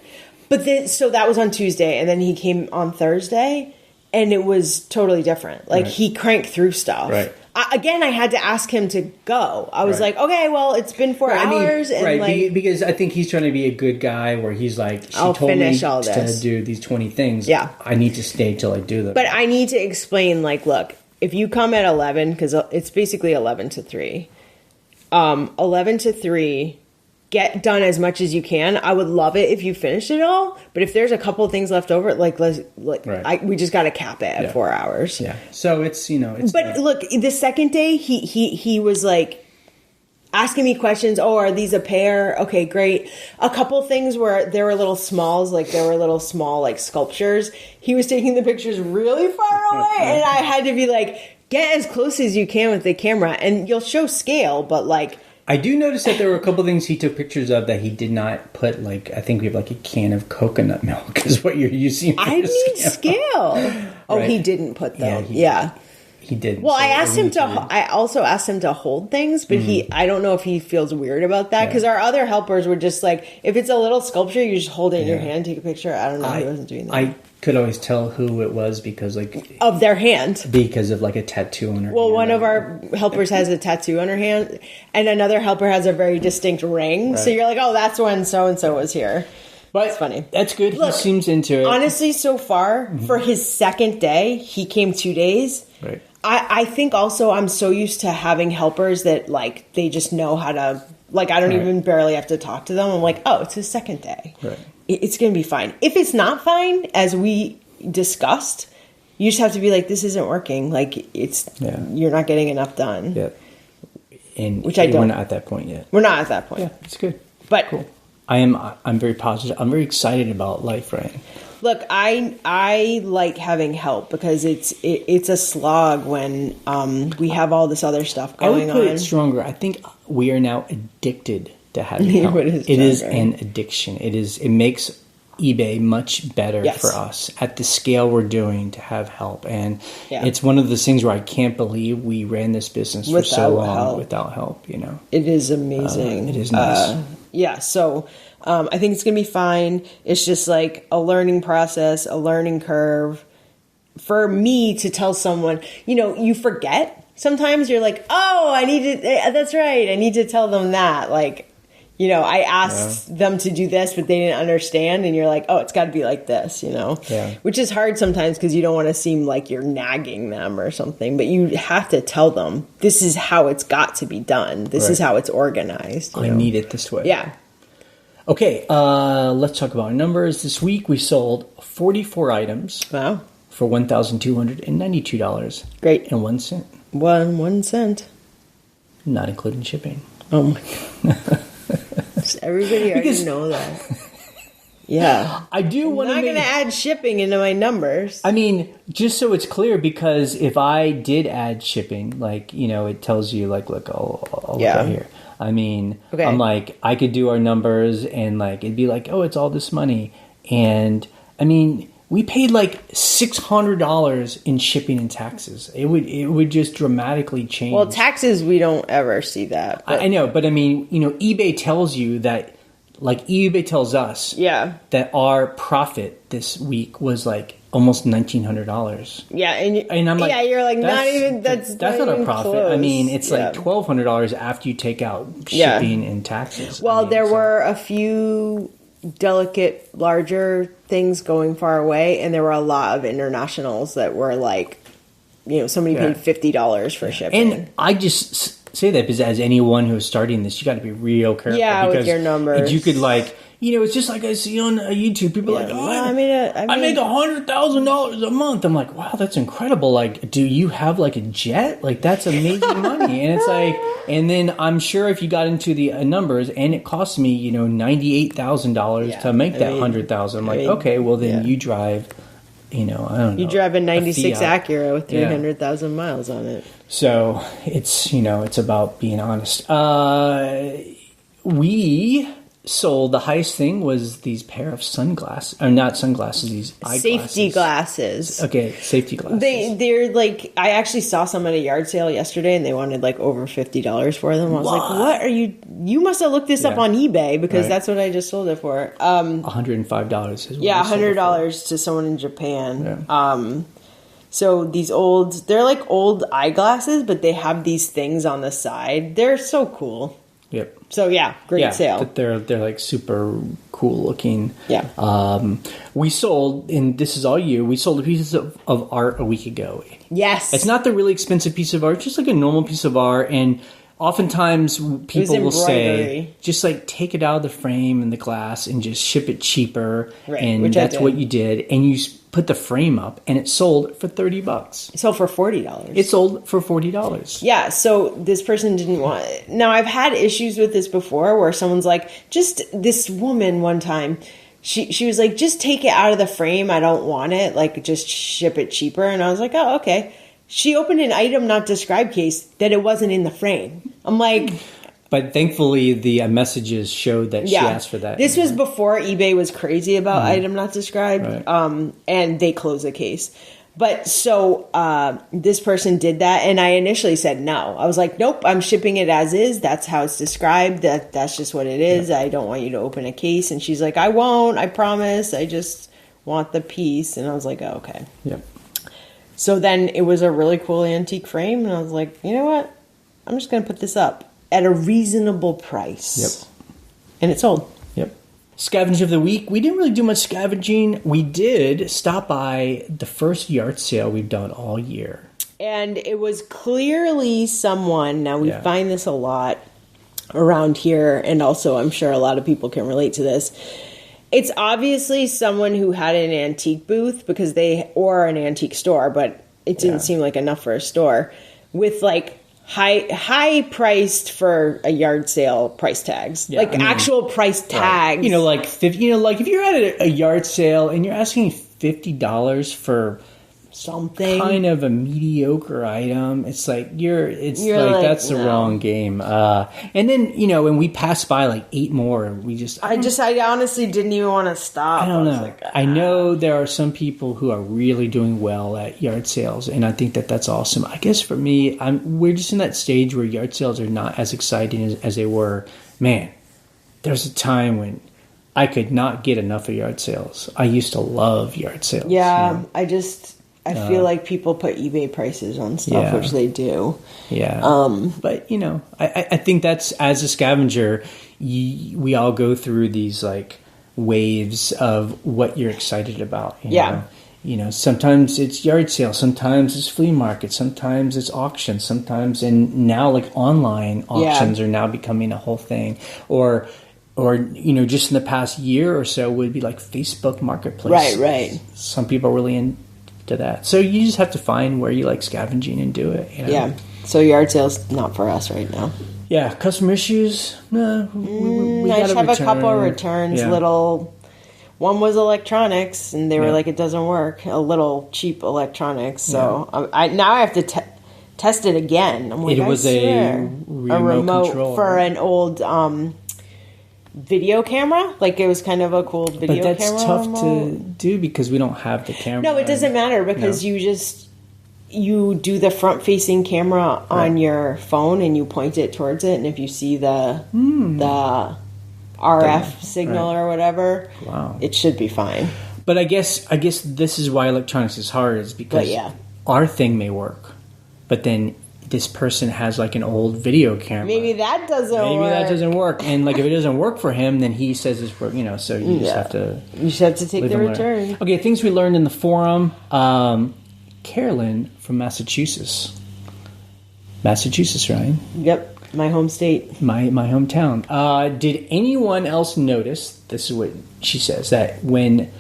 But then, so that was on Tuesday, and then he came on Thursday, and it was totally different. Like, he cranked through stuff. Right. Again, I had to ask him to go. I was like, okay, well, it's been 4 hours. And like, because I think he's trying to be a good guy where he's like, I'll finish all this. To do these 20 things. Yeah. I need to stay till I do them. But I need to explain, like, look, if you come at 11, because it's basically 11 to 3, 11 to 3, get done as much as you can. I would love it if you finished it all. But if there's a couple of things left over, we just got to cap it at 4 hours. Yeah. So it's, But look, the second day, he was like asking me questions. Oh, are these a pair? Okay, great. A couple things where there were little smalls, like there were little small like sculptures. He was taking the pictures really far away, and I had to be like, get as close as you can with the camera, and you'll show scale, but like. I do notice that there were a couple things he took pictures of that he did not put, like, I think we have like a can of coconut milk is what you're using. I need scale. Oh, right. He didn't put them. Yeah. He did. Well, I also asked him to hold things, but I don't know if he feels weird about that because our other helpers were just like, if it's a little sculpture, you just hold it in your hand, take a picture. I don't know. He wasn't doing that. I could always tell who it was because of their hand. Because of like a tattoo on her hand. Well, one of our helpers has a tattoo on her hand and another helper has a very distinct ring. Right. So you're like, oh, that's when so-and-so was here. But it's funny. That's good. Look, he seems into it. Honestly, so far, for his second day, he came 2 days. Right. I think also I'm so used to having helpers that, like, they just know how to, like, I don't even barely have to talk to them. I'm like, oh, it's his second day. Right. It's going to be fine. If it's not fine, as we discussed, you just have to be like, this isn't working. Like, you're not getting enough done. Yeah. And which I don't. We're not at that point yet. We're not at that point. Yeah, it's good. But cool. I'm very positive. I'm very excited about life, Ryan. Look, I like having help because it's a slog when we have all this other stuff going on. I would put it stronger. I think we are now addicted to having help. It is an addiction. It makes eBay much better for us at the scale we're doing to have help. And it's one of those things where I can't believe we ran this business for so long without help, It is amazing. It is nice. So I think it's going to be fine. It's just like a learning process, a learning curve. For me to tell someone, you forget. Sometimes you're like, oh, that's right. I need to tell them that. Like, I asked them to do this, but they didn't understand. And you're like, oh, it's got to be like this, which is hard sometimes because you don't want to seem like you're nagging them or something. But you have to tell them, this is how it's got to be done. This is how it's organized. I need it this way. Yeah. Okay, let's talk about numbers. This week we sold 44 items. Wow. For $1,292. Great. And 1 cent. 1 cent. not including shipping. Oh my God. Everybody already know that. Yeah. I do want to I'm not going to add shipping into my numbers. I mean, just so it's clear, because if I did add shipping, like, it tells you, like, look, I'll look right here. I mean, okay. I'm like, I could do our numbers and, like, it'd be like, oh, it's all this money. And, I mean, we paid, like, $600 in shipping and taxes. It would just dramatically change. Well, taxes, we don't ever see that. I know, but, I mean, eBay tells you that, like, eBay tells us that our profit this week was, like, almost $1,900. Yeah, and I'm like, you're like, not even, that's not a profit. Close. I mean, it's like $1,200 after you take out shipping and taxes. Well, there were a few delicate, larger things going far away, and there were a lot of internationals that were like, somebody paid $50 for shipping. And I just say that because as anyone who's starting this, you got to be real careful. Yeah, with your numbers. You could like, it's just like I see on YouTube, people are like, I make $100,000 a month. I'm like, wow, that's incredible. Like, do you have like a jet? Like, that's amazing money. And it's like, and then I'm sure if you got into the numbers, and it cost me, $98,000 to make that 100,000. I'm like, okay, well then you drive. I don't know. You drive a 96 Acura with 300,000 miles on it. So it's, it's about being honest. We sold, the highest thing was these pair of sunglasses, or not sunglasses, these eyeglasses. Safety glasses. Okay, safety glasses. They're like, I actually saw some at a yard sale yesterday and they wanted like over $50 for them. I was like, what are you must have looked this up on eBay because that's what I just sold it for. $105 is what $100 to someone in Japan. Yeah. So these they're like old eyeglasses, but they have these things on the side. They're so cool. Yep. So great sale. They're like super cool looking. Yeah. We sold, and this is all you. We sold a piece of art a week ago. Yes. It's not the really expensive piece of art, just like a normal piece of art. And oftentimes people will say, just like take it out of the frame and the glass and just ship it cheaper. Right. And that's what you did. And you put the frame up, and it sold for $30. It sold for $40. It sold for $40. Yeah, so this person didn't want it. Now, I've had issues with this before where someone's like, just this woman one time, she was like, just take it out of the frame. I don't want it. Like, just ship it cheaper. And I was like, oh, okay. She opened an item not described case that it wasn't in the frame. I'm like... But thankfully, the messages showed that she asked for that. This was before eBay was crazy about item not described, and they closed the case. But so this person did that, and I initially said no. I was like, nope, I'm shipping it as is. That's how it's described. That's just what it is. I don't want you to open a case. And she's like, I won't. I promise. I just want the piece. And I was like, oh, okay. Yep. So then it was a really cool antique frame, and I was like, you know what? I'm just going to put this up at a reasonable price. Yep. And it sold. Yep. Scavenge of the week. We didn't really do much scavenging. We did stop by the first yard sale we've done all year. And it was clearly someone, now we find this a lot around here, and also I'm sure a lot of people can relate to this. It's obviously someone who had an antique booth or an antique store, but it didn't seem like enough for a store, with like high priced for a yard sale price tags, actual price tags. Like 50. Like if you're at a yard sale and you're asking $50 for something kind of a mediocre item, it's like that's the wrong game. And then when we passed by like 8 more, and I honestly didn't even want to stop. I don't know. I know there are some people who are really doing well at yard sales, and I think that that's awesome. I guess for me, we're just in that stage where yard sales are not as exciting as they were. Man, there's a time when I could not get enough of yard sales. I used to love yard sales. Yeah, I feel like people put eBay prices on stuff, which they do. Yeah. But, I think that's, as a scavenger, we all go through these, like, waves of what you're excited about. You know, sometimes it's yard sale, sometimes it's flea market, sometimes it's auctions, and now, like, online auctions are now becoming a whole thing. Or just in the past year or so would be, like, Facebook Marketplace. Right. Some people are really into that. So you just have to find where you like scavenging and do it. Yeah. So yard sales not for us right now. Yeah, customer issues. No, we I just have return. a couple of returns. Yeah. One was electronics, and they were like, it doesn't work. A little cheap electronics. So I have to test it again. I'm like, it was a remote control, for an old video camera. Like, it was kind of a cool video camera. But that's tough to do because we don't have the camera. No, it doesn't matter because you do the front-facing camera on your phone and you point it towards it, and if you see the RF signal or whatever, it should be fine. But I guess this is why electronics is hard, is because our thing may work, but then this person has like an old video camera. Maybe that doesn't work. And like if it doesn't work for him, then he says it's broke. So you just have to. You just have to take the return. Okay, things we learned in the forum. Carolyn from Massachusetts. Massachusetts, Ryan. Yep, my home state. My hometown. Did anyone else notice, this is what she says, that when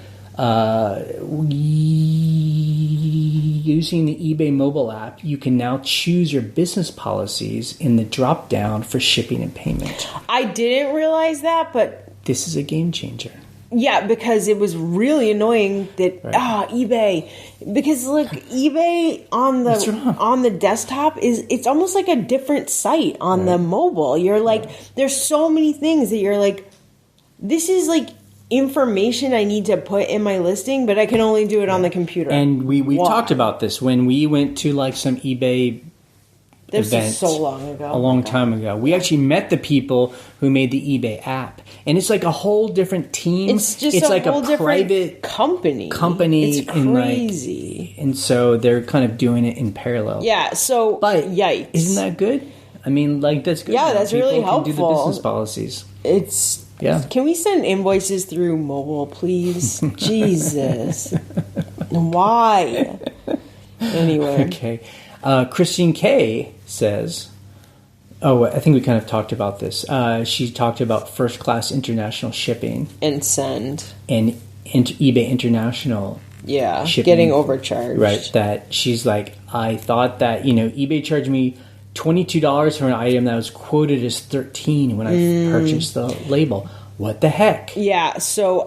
using the eBay mobile app, you can now choose your business policies in the drop down for shipping and payment. I didn't realize that, but this is a game changer. Yeah, because it was really annoying that eBay, because look, eBay on the desktop it's almost like a different site on the mobile. You're like, there's so many things that you're like, this is like information I need to put in my listing, but I can only do it on the computer. And we talked about this when we went to like some eBay event so long ago. A long time ago. We actually met the people who made the eBay app. And it's like a whole different team. It's just like a whole private company. It's crazy. And so they're kind of doing it in parallel. Yeah, so but yikes. Isn't that good? I mean, like, that's good. Yeah, that's really helpful. People can do the business policies. Can we send invoices through mobile, please? Jesus. Why? Anyway. Okay. Christine K says, I think we kind of talked about this. She talked about first-class international shipping. And send. And eBay International shipping. Getting overcharged. Right, that she's like, I thought that, eBay charged me $22 for an item that was quoted as $13 when I purchased the label. What the heck? Yeah, so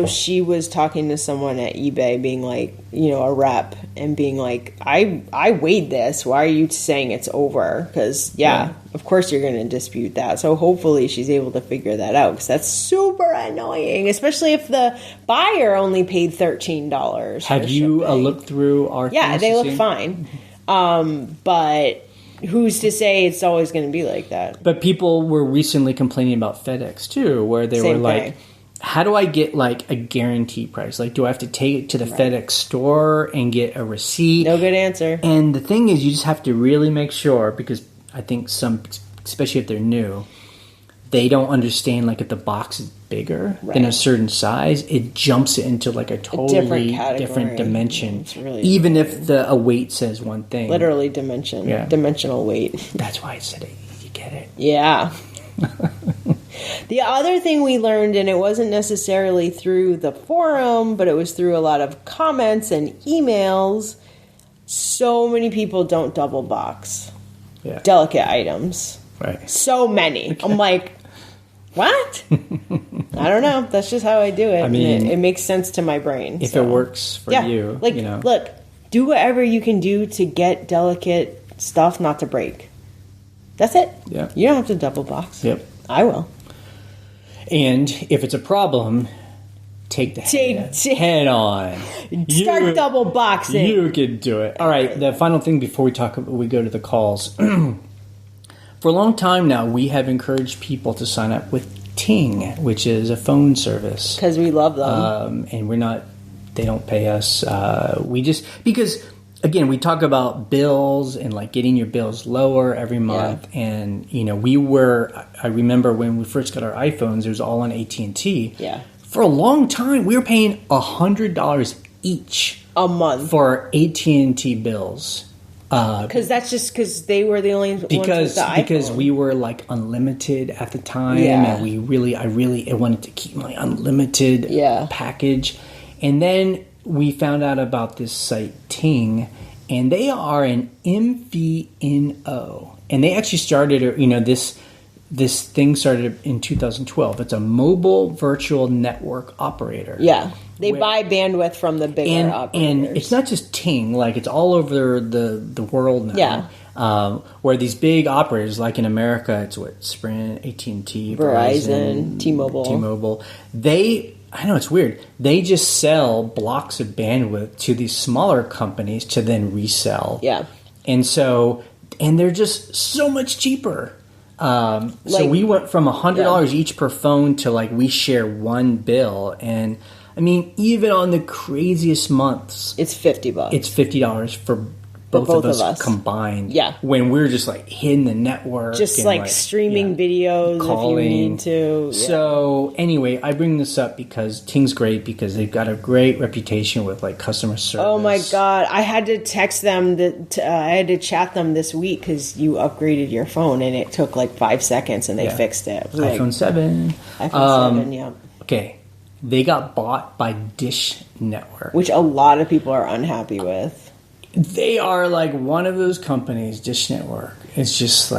she was talking to someone at eBay being like, a rep, and being like, I weighed this. Why are you saying it's over? Because, of course you're going to dispute that. So hopefully she's able to figure that out, because that's super annoying, especially if the buyer only paid $13. Have you looked through our Yeah, they look fine. But who's to say it's always going to be like that? But people were recently complaining about FedEx too, where they were like, how do I get like a guarantee price? Like, do I have to take it to the FedEx store and get a receipt? No good answer. And the thing is, you just have to really make sure, because I think some, especially if they're new, they don't understand, like, if the box is bigger than a certain size, it jumps it into like a totally different dimension. Really even if a weight says one thing. Literally dimensional weight. That's why I said it. You get it. Yeah. The other thing we learned, and it wasn't necessarily through the forum, but it was through a lot of comments and emails, so many people don't double box delicate items. Right. So many. Okay. I'm like, what? I don't know. That's just how I do it. I mean, it makes sense to my brain. If it works for you. Like, look, do whatever you can do to get delicate stuff not to break. That's it. Yeah. You don't have to double box. Yep. I will. And if it's a problem, take the head on. Start double boxing. You can do it. All right. The final thing before we go to the calls. For a long time now, we have encouraged people to sign up with Ting, which is a phone service. Because we love them. And they don't pay us. Because, again, we talk about bills and like getting your bills lower every month. Yeah. And, I remember when we first got our iPhones, it was all on AT&T. Yeah. For a long time, we were paying $100 each a month for AT&T bills. Because they were the only ones with the iPhone. Because we were like unlimited at the time, and I wanted to keep my unlimited package. And then we found out about this site Ting, and they are an MVNO. And they actually started, this thing started in 2012. It's a mobile virtual network operator. Yeah. They buy bandwidth from the bigger operators. And it's not just Ting, like it's all over the world now. Yeah. Where these big operators, like in America, it's Sprint, AT&T, Verizon, T-Mobile. I know it's weird. They just sell blocks of bandwidth to these smaller companies to then resell. Yeah. And they're just so much cheaper. So we went from $100 each per phone to we share one bill. And I mean, even on the craziest months, it's $50. It's $50 for both of us combined. Yeah. When we're just hitting the network. Just streaming videos calling, if you need to. Yeah. So anyway, I bring this up because Ting's great because they've got a great reputation with customer service. Oh my God. I had to text them I had to chat them this week because you upgraded your phone and it took 5 seconds and they fixed it. iPhone 7. iPhone 7, yeah. Okay. They got bought by Dish Network. Which a lot of people are unhappy with. They are one of those companies, Dish Network. It's just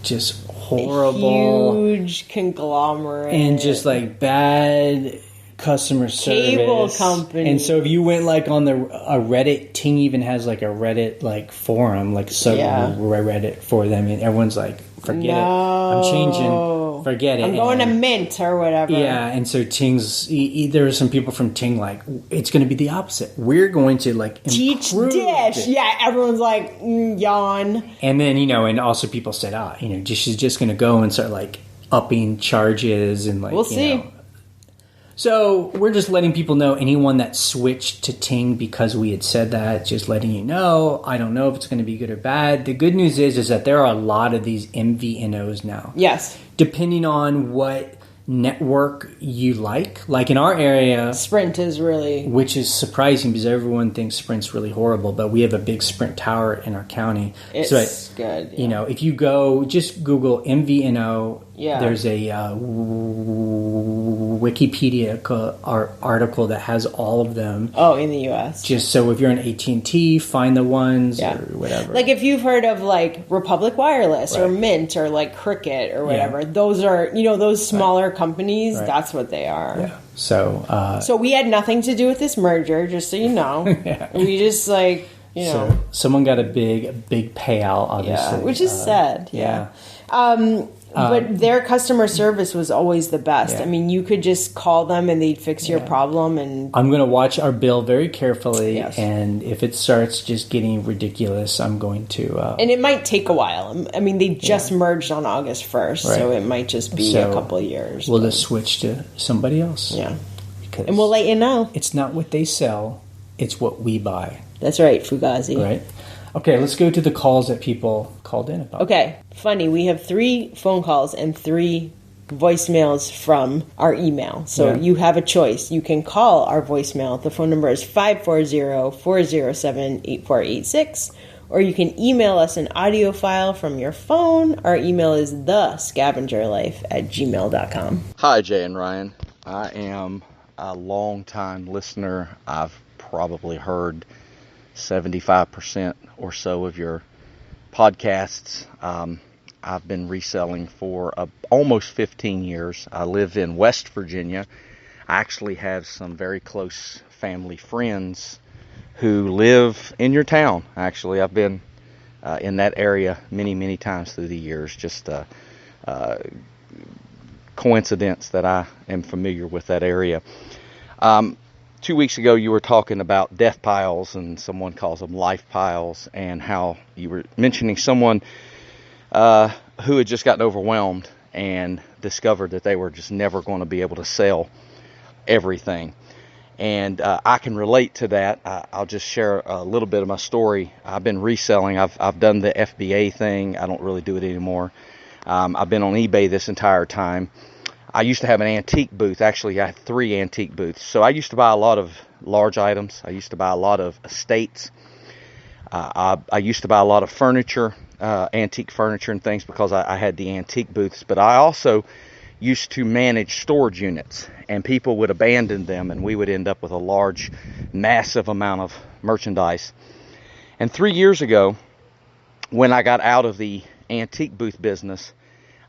just horrible. A huge conglomerate. And just bad customer service. Cable company. And so if you went on a Reddit, Ting even has a Reddit forum, Reddit for them. And everyone's forget it. I'm changing. Forget it. I'm going to Mint or whatever. Yeah, and so Ting's... there are some people from Ting it's going to be the opposite. We're going to teach Dish. Yeah, everyone's yawn. And then, and also people said, Dish is just going to go and start upping charges and we'll see. So we're just letting people know, anyone that switched to Ting because we had said that, just letting you know. I don't know if it's going to be good or bad. The good news is that there are a lot of these MVNOs now. Yes. Depending on what network you like in our area, Sprint is really... Which is surprising because everyone thinks Sprint's really horrible, but we have a big Sprint tower in our county. It's good. Yeah. If you go, just Google MVNO, yeah. There's a Wikipedia article that has all of them. Oh, in the U.S. Just so if you're an AT&T, find the ones or whatever. If you've heard of Republic Wireless or Mint or Cricket or whatever, those are, those smaller companies, that's what they are. Yeah. So we had nothing to do with this merger, just so you know. We just So someone got a big payout, obviously. Which is sad. Yeah. But their customer service was always the best. Yeah. I mean, you could just call them and they'd fix your problem. And I'm going to watch our bill very carefully. Yes. And if it starts just getting ridiculous, I'm going to... and it might take a while. I mean, they just merged on August 1st, so it might just be a couple of years. We'll just switch to somebody else. Yeah. And we'll let you know. It's not what they sell, it's what we buy. That's right, Fugazi. Right. Okay, let's go to the calls that people called in about. Okay, funny. We have 3 phone calls and 3 voicemails from our email. So you have a choice. You can call our voicemail. The phone number is 540-407-8486. Or you can email us an audio file from your phone. Our email is thescavengerlife@gmail.com. Hi, Jay and Ryan. I am a long-time listener. I've probably heard 75% or so of your podcasts. I've been reselling for almost 15 years. I live in West Virginia. I actually have some very close family friends who live in your town. Actually, I've been in that area many, many times through the years. Just coincidence that I am familiar with that area. 2 weeks ago, you were talking about death piles, and someone calls them life piles, and how you were mentioning someone who had just gotten overwhelmed and discovered that they were just never going to be able to sell everything. And I can relate to that. I'll just share a little bit of my story. I've been reselling. I've done the FBA thing. I don't really do it anymore. I've been on eBay this entire time. I used to have an antique booth. Actually, I had 3 antique booths. So I used to buy a lot of large items. I used to buy a lot of estates. I used to buy a lot of furniture, antique furniture and things, because I had the antique booths. But I also used to manage storage units, and people would abandon them, and we would end up with a large, massive amount of merchandise. And 3 years ago, when I got out of the antique booth business,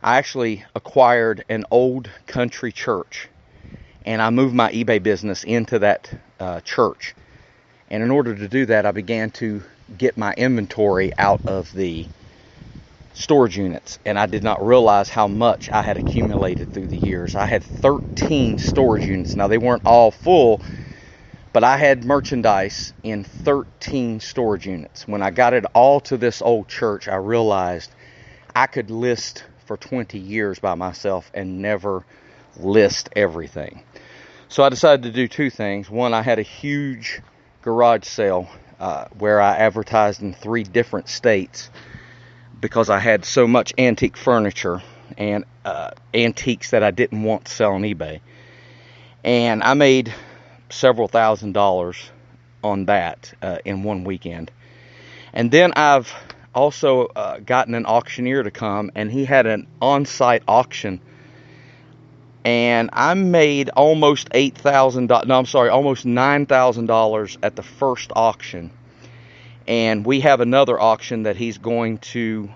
I actually acquired an old country church, and I moved my eBay business into that church. And in order to do that, I began to get my inventory out of the storage units, and I did not realize how much I had accumulated through the years. I had 13 storage units. Now, they weren't all full, but I had merchandise in 13 storage units. When I got it all to this old church, I realized I could list for 20 years by myself and never list everything. So I decided to do two things. One, I had a huge garage sale where I advertised in 3 different states because I had so much antique furniture and antiques that I didn't want to sell on eBay. And I made several $1,000s on that in one weekend. And then I've also gotten an auctioneer to come, and he had an on-site auction, and I made almost almost $9,000 at the first auction. And we have another auction that he's going to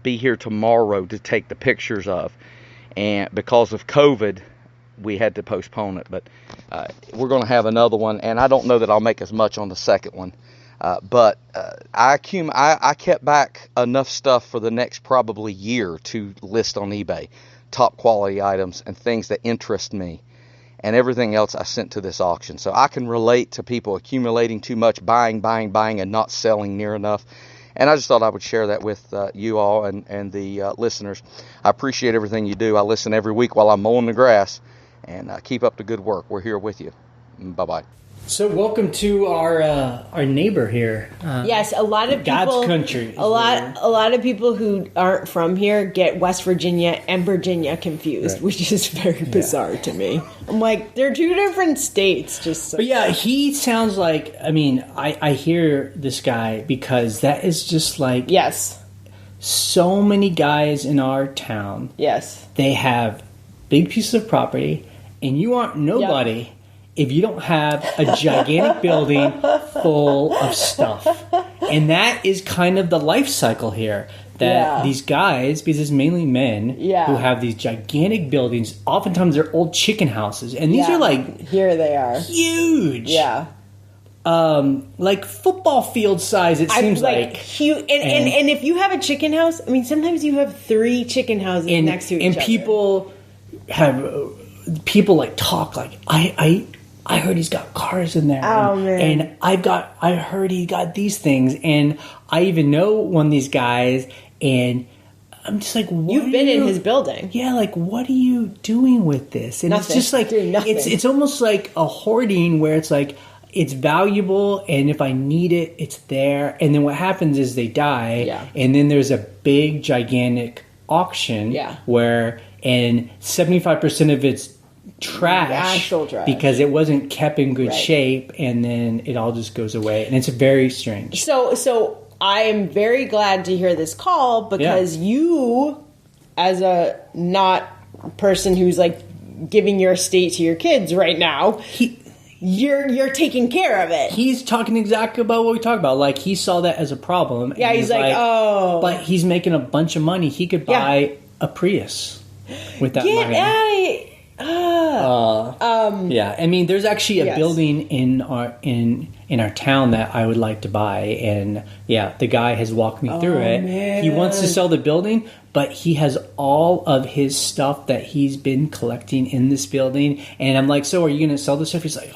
be here tomorrow to take the pictures of. And because of COVID, we had to postpone it. But we're going to have another one, and I don't know that I'll make as much on the second one. But I kept back enough stuff for the next probably year to list on eBay. Top quality items and things that interest me. And everything else I sent to this auction. So I can relate to people accumulating too much, buying, and not selling near enough. And I just thought I would share that with you all and the listeners. I appreciate everything you do. I listen every week while I'm mowing the grass. And keep up the good work. We're here with you. Bye-bye. So welcome to our neighbor here. Yes, a lot of people. God's country. A lot of people who aren't from here get West Virginia and Virginia confused, right, which is very bizarre to me. I'm like, they're 2 different states. But yeah, he sounds like. I mean, I hear this guy because that is just like, yes, so many guys in our town. Yes, they have big pieces of property, and you aren't nobody. Yep. If you don't have a gigantic building full of stuff. And that is kind of the life cycle here. That these guys, because it's mainly men, who have these gigantic buildings, oftentimes they're old chicken houses. And these are like... Here they are. Huge. Yeah. Like football field size, it seems like. Huge. And if you have a chicken house, I mean, sometimes you have 3 chicken houses next to each other. And people like talk like, I heard he's got cars in there. Oh, man. And I heard he got these things. And I even know one of these guys. And I'm just like, you've been in his building. Yeah, like, what are you doing with this? And nothing. It's just like, it's almost like a hoarding where it's like, it's valuable. And if I need it, it's there. And then what happens is they die. Yeah. And then there's a big, gigantic auction where, and 75% of it's trash because it wasn't kept in good shape, and then it all just goes away, and it's very strange. So I am very glad to hear this call because you, as a not person who's like giving your estate to your kids right now, you're taking care of it. He's talking exactly about what we talked about. Like, he saw that as a problem. Yeah, he's like, oh, but he's making a bunch of money. He could buy a Prius with that money. I mean, there's actually a building in our town that I would like to buy, and the guy has walked me through it. Man. He wants to sell the building, but he has all of his stuff that he's been collecting in this building, and I'm like, so are you going to sell this stuff? He's like,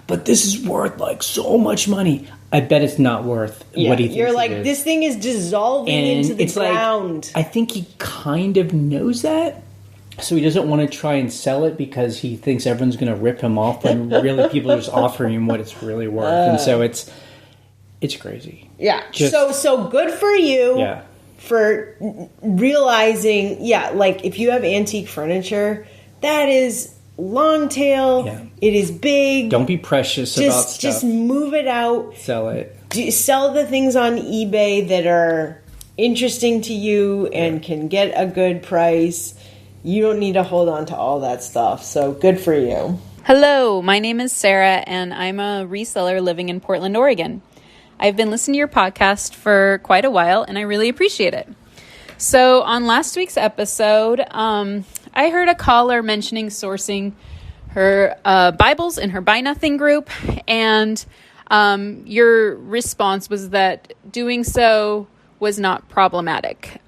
but this is worth like so much money. I bet it's not worth what he thinks. You're like, it is. This thing is dissolving into the ground. Like, I think he kind of knows that. So he doesn't want to try and sell it because he thinks everyone's going to rip him off when really people are just offering him what it's really worth. And so it's crazy. Yeah. So good for you. Yeah. For realizing, like if you have antique furniture, that is long tail. Yeah. It is big. Don't be precious about stuff. Just move it out. Sell it. Sell the things on eBay that are interesting to you and can get a good price. You don't need to hold on to all that stuff. So good for you. Hello, my name is Sarah, and I'm a reseller living in Portland, Oregon. I've been listening to your podcast for quite a while, and I really appreciate it. So on last week's episode, I heard a caller mentioning sourcing her Bibles in her Buy Nothing group, and your response was that doing so was not problematic.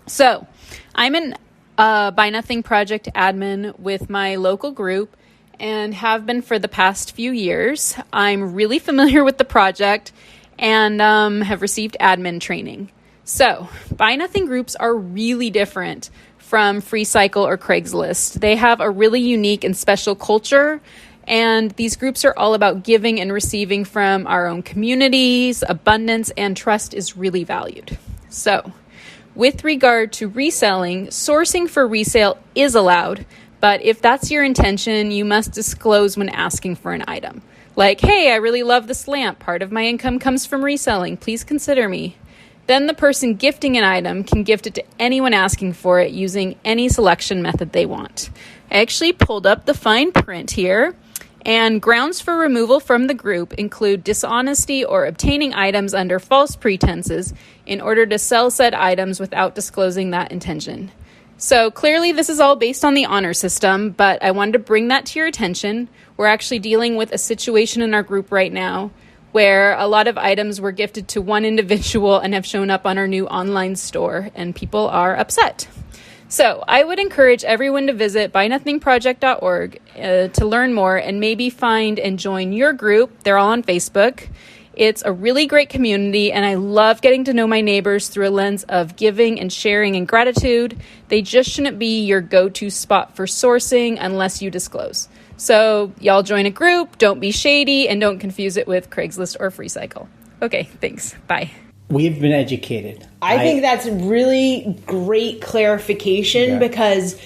So I'm an Buy Nothing project admin with my local group and have been for the past few years. I'm really familiar with the project and have received admin training. So Buy Nothing groups are really different from FreeCycle or Craigslist. They have a really unique and special culture, and these groups are all about giving and receiving from our own communities. Abundance and trust is really valued. So with regard to reselling, sourcing for resale is allowed, but if that's your intention, you must disclose when asking for an item. Like, hey, I really love this lamp. Part of my income comes from reselling. Please consider me. Then the person gifting an item can gift it to anyone asking for it using any selection method they want. I actually pulled up the fine print here, and grounds for removal from the group include dishonesty or obtaining items under false pretenses in order to sell said items without disclosing that intention. So clearly this is all based on the honor system, but I wanted to bring that to your attention. We're actually dealing with a situation in our group right now where a lot of items were gifted to one individual and have shown up on our new online store, and people are upset. So I would encourage everyone to visit buynothingproject.org to learn more and maybe find and join your group. They're all on Facebook. It's a really great community, and I love getting to know my neighbors through a lens of giving and sharing and gratitude. They just shouldn't be your go-to spot for sourcing unless you disclose. So y'all join a group, don't be shady, and don't confuse it with Craigslist or FreeCycle. Okay, thanks. Bye. We've been educated. I think that's really great clarification because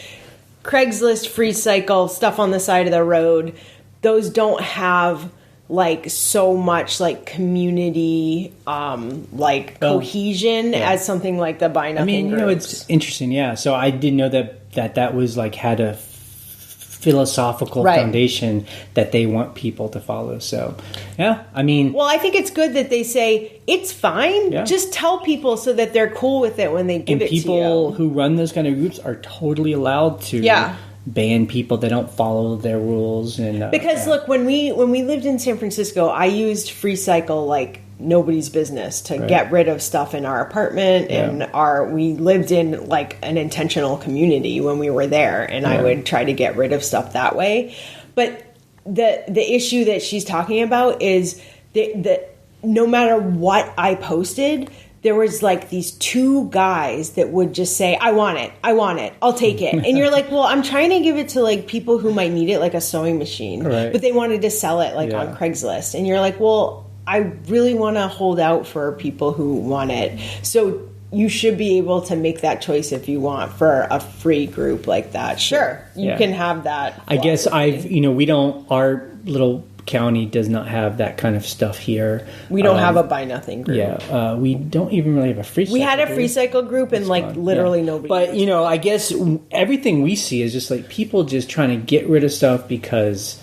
Craigslist, FreeCycle, stuff on the side of the road, those don't have like so much like community cohesion as something like the Buy Nothing groups. It's interesting. Yeah. So I didn't know that was like had a philosophical foundation that they want people to follow. So, well, I think it's good that they say it's fine. Yeah. Just tell people so that they're cool with it when they give it to you. People who run those kind of groups are totally allowed to ban people that don't follow their rules. And because look, when we lived in San Francisco, I used FreeCycle like nobody's business to get rid of stuff in our apartment, and we lived in like an intentional community when we were there, and I would try to get rid of stuff that way. But the issue that she's talking about is that no matter what I posted, there was like these two guys that would just say, I want it, I'll take it. And you're like, well, I'm trying to give it to like people who might need it, like a sewing machine, but they wanted to sell it like on Craigslist. And you're like, well, I really want to hold out for people who want it. So you should be able to make that choice if you want for a free group like that. Sure, you can have that. I guess our little county does not have that kind of stuff here. We don't have a Buy Nothing group. Yeah, we don't even really have a FreeCycle. We had a FreeCycle group, and like literally nobody. But I guess everything we see is just like people just trying to get rid of stuff because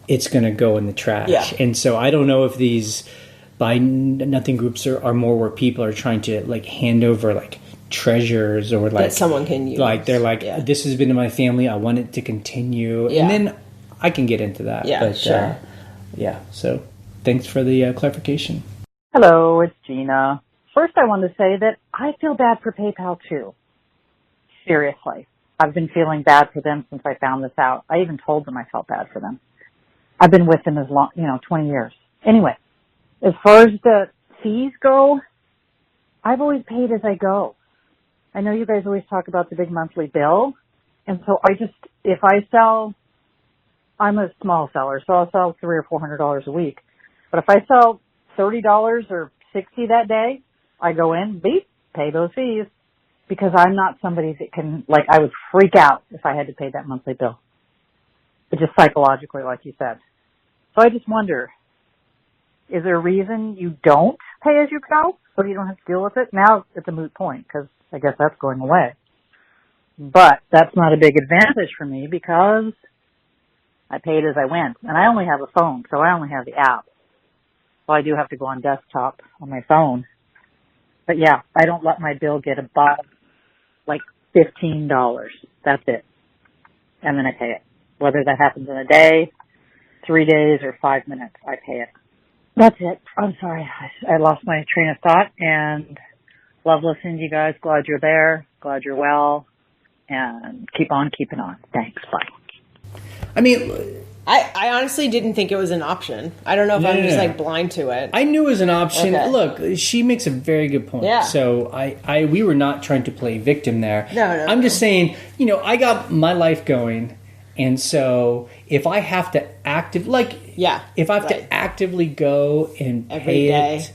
it's going to go in the trash. Yeah. And so I don't know if these Buy Nothing groups are more where people are trying to like hand over like treasures or like that someone can use. Like they're like, this has been in my family, I want it to continue. And then I can get into that. Yeah, but, sure. So thanks for the clarification. Hello, it's Gina. First, I want to say that I feel bad for PayPal too. Seriously. I've been feeling bad for them since I found this out. I even told them I felt bad for them. I've been with them 20 years. Anyway, as far as the fees go, I've always paid as I go. I know you guys always talk about the big monthly bill. And so if I sell, I'm a small seller, so I'll sell $300 or $400 a week. But if I sell $30 or $60 that day, I go in, pay those fees, because I'm not somebody that can, I would freak out if I had to pay that monthly bill. But just psychologically, like you said. So I just wonder, is there a reason you don't pay as you go, so you don't have to deal with it? Now it's a moot point, because I guess that's going away. But that's not a big advantage for me, because I paid as I went. And I only have a phone, so I only have the app. Well, I do have to go on desktop on my phone. But yeah, I don't let my bill get above like $15. That's it. And then I pay it. Whether that happens in a day, 3 days, or 5 minutes, I pay it. That's it. I'm sorry. I lost my train of thought, and love listening to you guys. Glad you're there. Glad you're well. And keep on keeping on. Thanks. Bye. I mean, I honestly didn't think it was an option. I don't know if I'm just like blind to it. I knew it was an option. Okay. Look, she makes a very good point. Yeah. So we were not trying to play victim there. No. I'm just saying, I got my life going, and so if I have to actively go and pay it,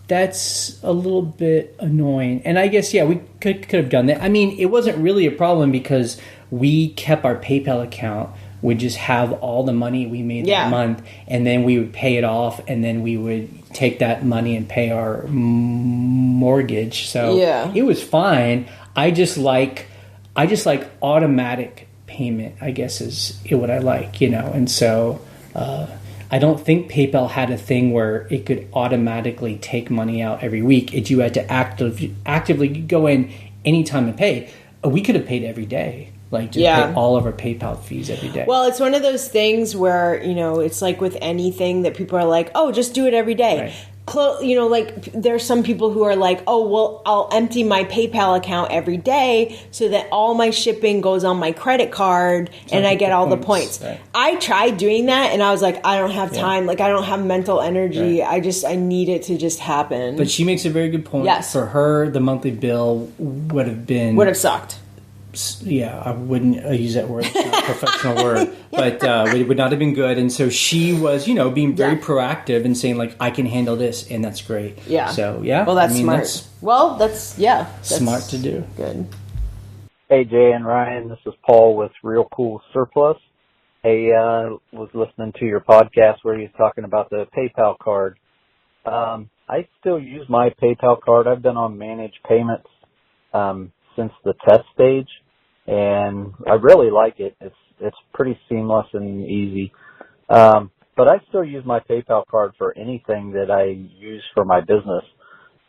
that's a little bit annoying. And I guess we could have done that. I mean, it wasn't really a problem because we kept our PayPal account. We'd just have all the money we made that month, and then we would pay it off, and then we would take that money and pay our mortgage. So it was fine. I just like automatic payment, I guess, is what I like, And so I don't think PayPal had a thing where it could automatically take money out every week. You had to actively go in anytime and pay. We could have paid every day. Like, just pay all of our PayPal fees every day. Well, it's one of those things where, it's like with anything that people are like, oh, just do it every day. Right. Like there's some people who are like, oh, well, I'll empty my PayPal account every day so that all my shipping goes on my credit card and I get all the points. Right. I tried doing that and I was like, I don't have time. Like, I don't have mental energy. Right. I need it to just happen. But she makes a very good point. Yes. For her, the monthly bill would have sucked. Yeah, I wouldn't use that word. It's not a professional word. But it would not have been good. And so she was, being very proactive and saying, like, I can handle this, and that's great. Yeah. So, Well, that's smart. That's smart to do. Good. Hey, Jay and Ryan. This is Paul with Real Cool Surplus. Hey, was listening to your podcast where you was talking about the PayPal card. I still use my PayPal card. I've been on managed payments since the test stage, and I really like it. It's pretty seamless and easy. But I still use my PayPal card for anything that I use for my business.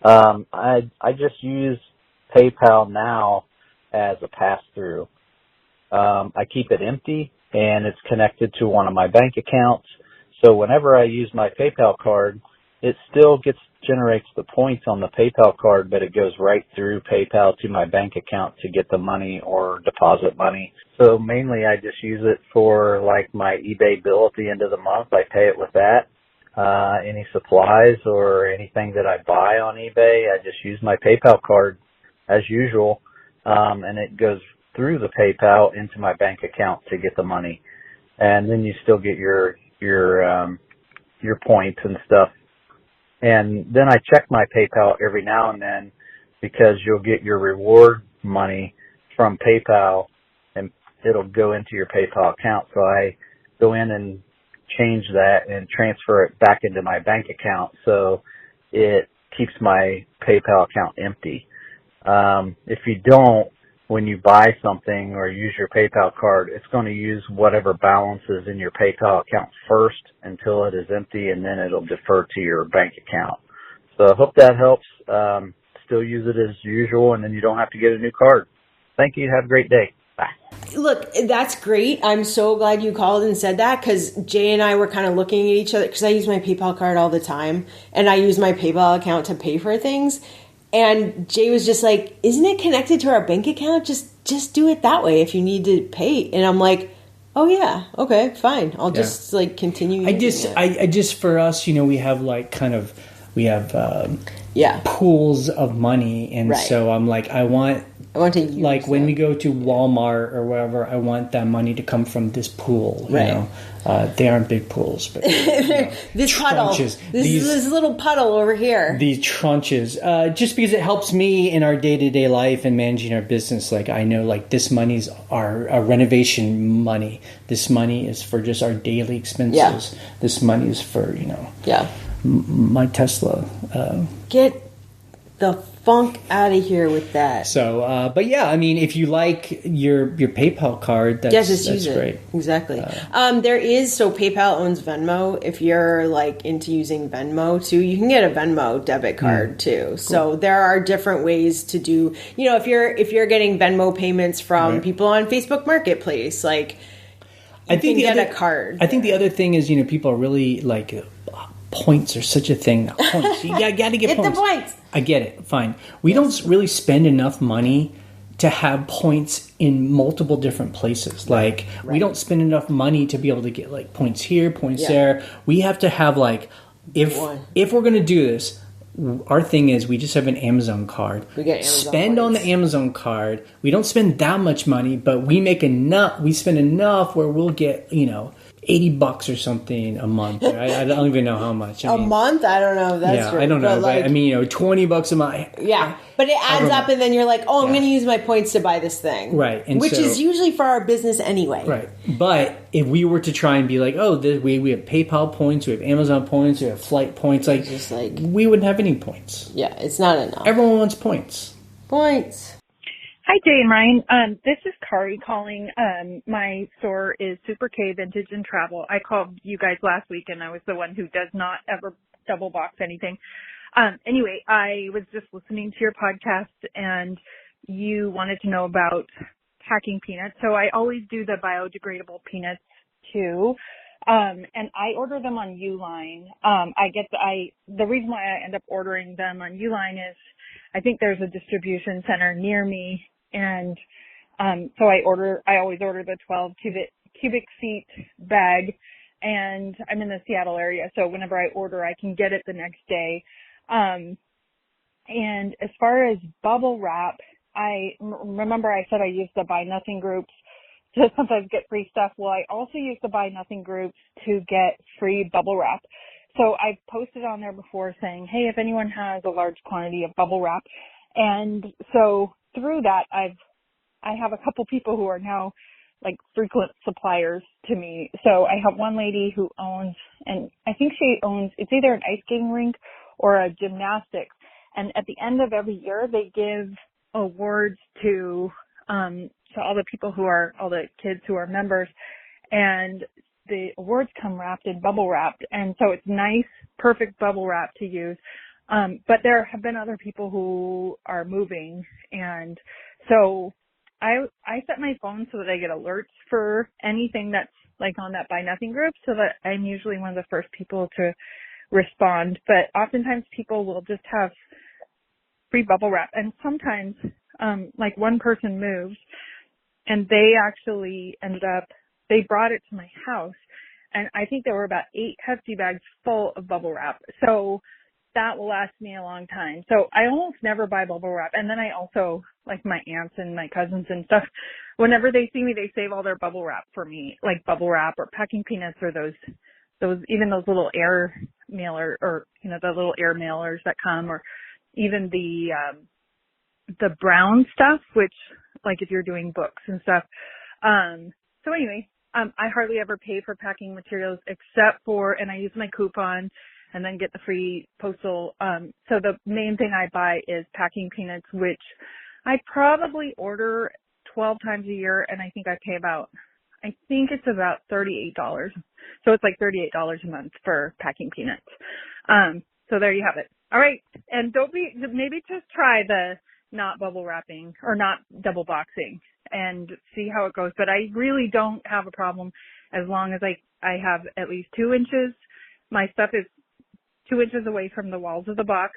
I just use PayPal now as a pass-through. I keep it empty, and it's connected to one of my bank accounts. So whenever I use my PayPal card, it still generates the points on the PayPal card, but it goes right through PayPal to my bank account to get the money or deposit money. So mainly I just use it for like my eBay bill at the end of the month. I pay it with that. Any supplies or anything that I buy on eBay, I just use my PayPal card as usual. And it goes through the PayPal into my bank account to get the money. And then you still get your points and stuff. And then I check my PayPal every now and then because you'll get your reward money from PayPal and it'll go into your PayPal account. So I go in and change that and transfer it back into my bank account so it keeps my PayPal account empty. If you don't, when you buy something or use your PayPal card, it's going to use whatever balance is in your PayPal account first until it is empty, and then it'll defer to your bank account. So I hope that helps. Still use it as usual, and then you don't have to get a new card. Thank you. Have a great day. Bye. Look, that's great. I'm so glad you called and said that because Jay and I were kind of looking at each other because I use my PayPal card all the time, and I use my PayPal account to pay for things. And Jay was just like, isn't it connected to our bank account? Just do it that way if you need to pay. And I'm like, oh yeah, okay, fine. I'll just like continue. I just for us, we have pools of money, and so I'm like, I want to use like when we go to Walmart or wherever, I want that money to come from this pool. You know, they aren't big pools, but this tranches, puddle, this little puddle over here. These tranches, just because it helps me in our day-to-day life and managing our business. Like I know, like this money's our renovation money. This money is for just our daily expenses. Yeah. This money is for my Tesla. Get the funk out of here with that. So, but yeah, I mean, if you like your PayPal card, that's use great. It. Exactly. PayPal owns Venmo. If you're like into using Venmo too, you can get a Venmo debit card too. Cool. So there are different ways to do, if you're getting Venmo payments from people on Facebook Marketplace, like you can get a card. I think the other thing is, people are really like, points are such a thing. Points. You got to get points. The points. I get it. Fine. We don't really spend enough money to have points in multiple different places. Like, we don't spend enough money to be able to get like points here, points there. We have to have like, if we're going to do this, our thing is we just have an Amazon card. We get Amazon spend points. On the Amazon card. We don't spend that much money, but we make enough. We spend enough where we'll get, $80 or something a month. I don't even know how much. A month? I don't know if that's true. I don't know. But $20 a month. Yeah. But it adds up, and then you're like, I'm going to use my points to buy this thing. Right. And which is usually for our business anyway. Right. But if we were to try and be like, we have PayPal points, we have Amazon points, we have flight points, we wouldn't have any points. Yeah, it's not enough. Everyone wants points. Points. Hi, Jay and Ryan. This is Kari calling. My store is Super K Vintage and Travel. I called you guys last week, and I was the one who does not ever double box anything. Anyway, I was just listening to your podcast, and you wanted to know about packing peanuts. So I always do the biodegradable peanuts too. And I order them on Uline. The reason why I end up ordering them on Uline is I think there's a distribution center near me. And, so I always order the 12 cubic feet bag, and I'm in the Seattle area. So whenever I order, I can get it the next day. And as far as bubble wrap, remember I said I use the Buy Nothing groups to sometimes get free stuff. Well, I also use the Buy Nothing groups to get free bubble wrap. So I've posted on there before saying, hey, if anyone has a large quantity of bubble wrap. And so through that, I have a couple people who are now like frequent suppliers to me. So I have one lady who owns, and I think she owns, it's either an ice skating rink or a gymnastics. And at the end of every year, they give awards to all the people all the kids who are members, and the awards come wrapped in bubble wrap. And so it's nice, perfect bubble wrap to use. But there have been other people who are moving, and so I set my phone so that I get alerts for anything that's like on that Buy Nothing group, so that I'm usually one of the first people to respond. But oftentimes people will just have free bubble wrap, and sometimes like one person moves, and they actually they brought it to my house, and I think there were about 8 hefty bags full of bubble wrap. So that will last me a long time. So I almost never buy bubble wrap. And then I also, like my aunts and my cousins and stuff, whenever they see me, they save all their bubble wrap for me, like bubble wrap or packing peanuts or those little air mailer, or, the little air mailers that come, or even the brown stuff, which like if you're doing books and stuff. So anyway, I hardly ever pay for packing materials except for, and I use my coupon and then get the free postal. So the main thing I buy is packing peanuts, which I probably order 12 times a year, and I think it's about $38. So it's like $38 a month for packing peanuts. So there you have it. All right. And maybe just try the not bubble wrapping or not double boxing and see how it goes. But I really don't have a problem as long as I have at least 2 inches. My stuff is 2 inches away from the walls of the box,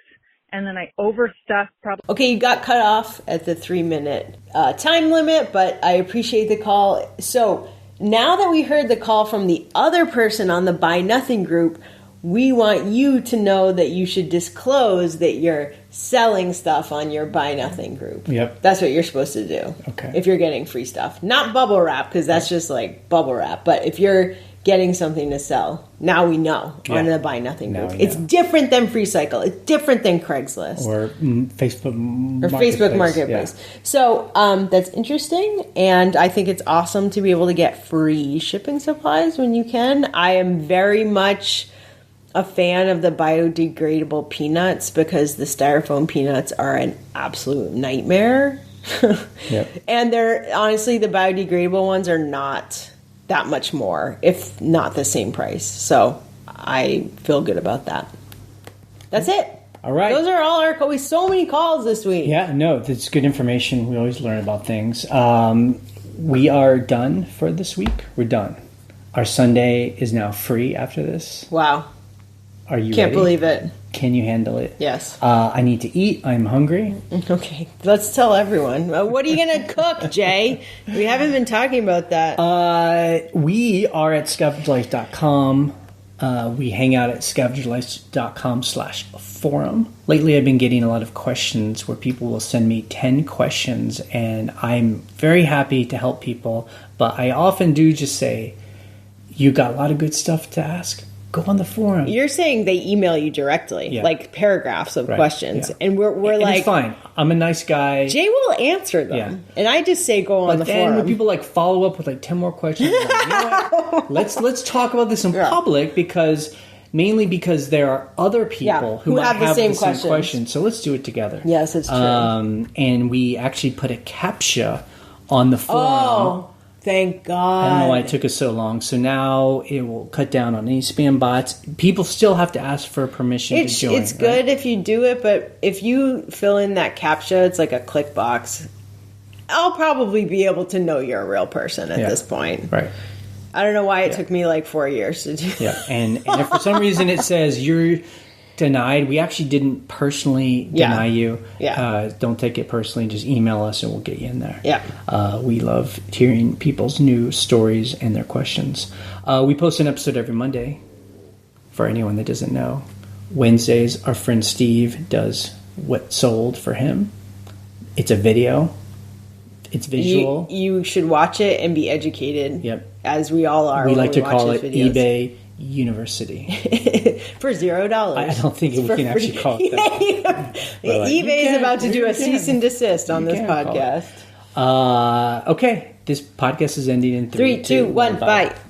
and then I overstuff probably. Okay, you got cut off at the 3-minute time limit, but I appreciate the call. So now that we heard the call from the other person on the Buy Nothing group, we want you to know that you should disclose that you're selling stuff on your Buy Nothing group. Yep. That's what you're supposed to do. Okay. If you're getting free stuff. Not bubble wrap, because that's just like bubble wrap. But if you're getting something to sell, now we know on the Buy Nothing group. It's different than Free Cycle. It's different than Craigslist. Or Facebook Marketplace. Yeah. So that's interesting, and I think it's awesome to be able to get free shipping supplies when you can. I am very much a fan of the biodegradable peanuts because the styrofoam peanuts are an absolute nightmare. Yep. And they're honestly, the biodegradable ones are not that much more, if not the same price. So I feel good about that. That's it. All right. Those are all our calls. So many calls this week. Yeah, no, that's good information. We always learn about things. We are done for this week. We're done. Our Sunday is now free after this. Wow. Are you Can't ready? believe it. Can you handle it? Yes. I need to eat. I'm hungry. Okay. Let's tell everyone. What are you going to cook, Jay? We haven't been talking about that. We are at scavengelife.com. We hang out at scavengelife.com/forum. Lately, I've been getting a lot of questions where people will send me 10 questions, and I'm very happy to help people. But I often do just say, you got a lot of good stuff to ask? Go on the forum. You're saying they email you directly, Yeah. like paragraphs of questions. Yeah. And we're And like, it's fine. I'm a nice guy. Jay will answer them. Yeah. And I just say go on But the then forum. when people like follow up with like 10 more questions, I'm like, you know what? let's talk about this in public mainly because there are other people who might have the same questions. So let's do it together. Yes, it's true. And we actually put a CAPTCHA on the forum. Oh, thank God. I don't know why it took us so long. So now it will cut down on any spam bots. People still have to ask for permission to join. It's good if you do it, but if you fill in that CAPTCHA, it's like a click box. I'll probably be able to know you're a real person at this point. Right. I don't know why it took me like 4 years to do. Yeah, and if for some reason it says you're denied, we actually didn't personally deny you. Yeah. Don't take it personally. Just email us and we'll get you in there. Yeah. We love hearing people's new stories and their questions. We post an episode every Monday. For anyone that doesn't know, Wednesdays our friend Steve does what sold for him. It's a video. It's visual. You should watch it and be educated. Yep. As we all are. We like to watch call his it videos. eBay University. For $0. I don't think we can actually call it that. Like, eBay is about to do a cease and desist on this podcast. Okay, this podcast is ending in 3, 2, 1, bye.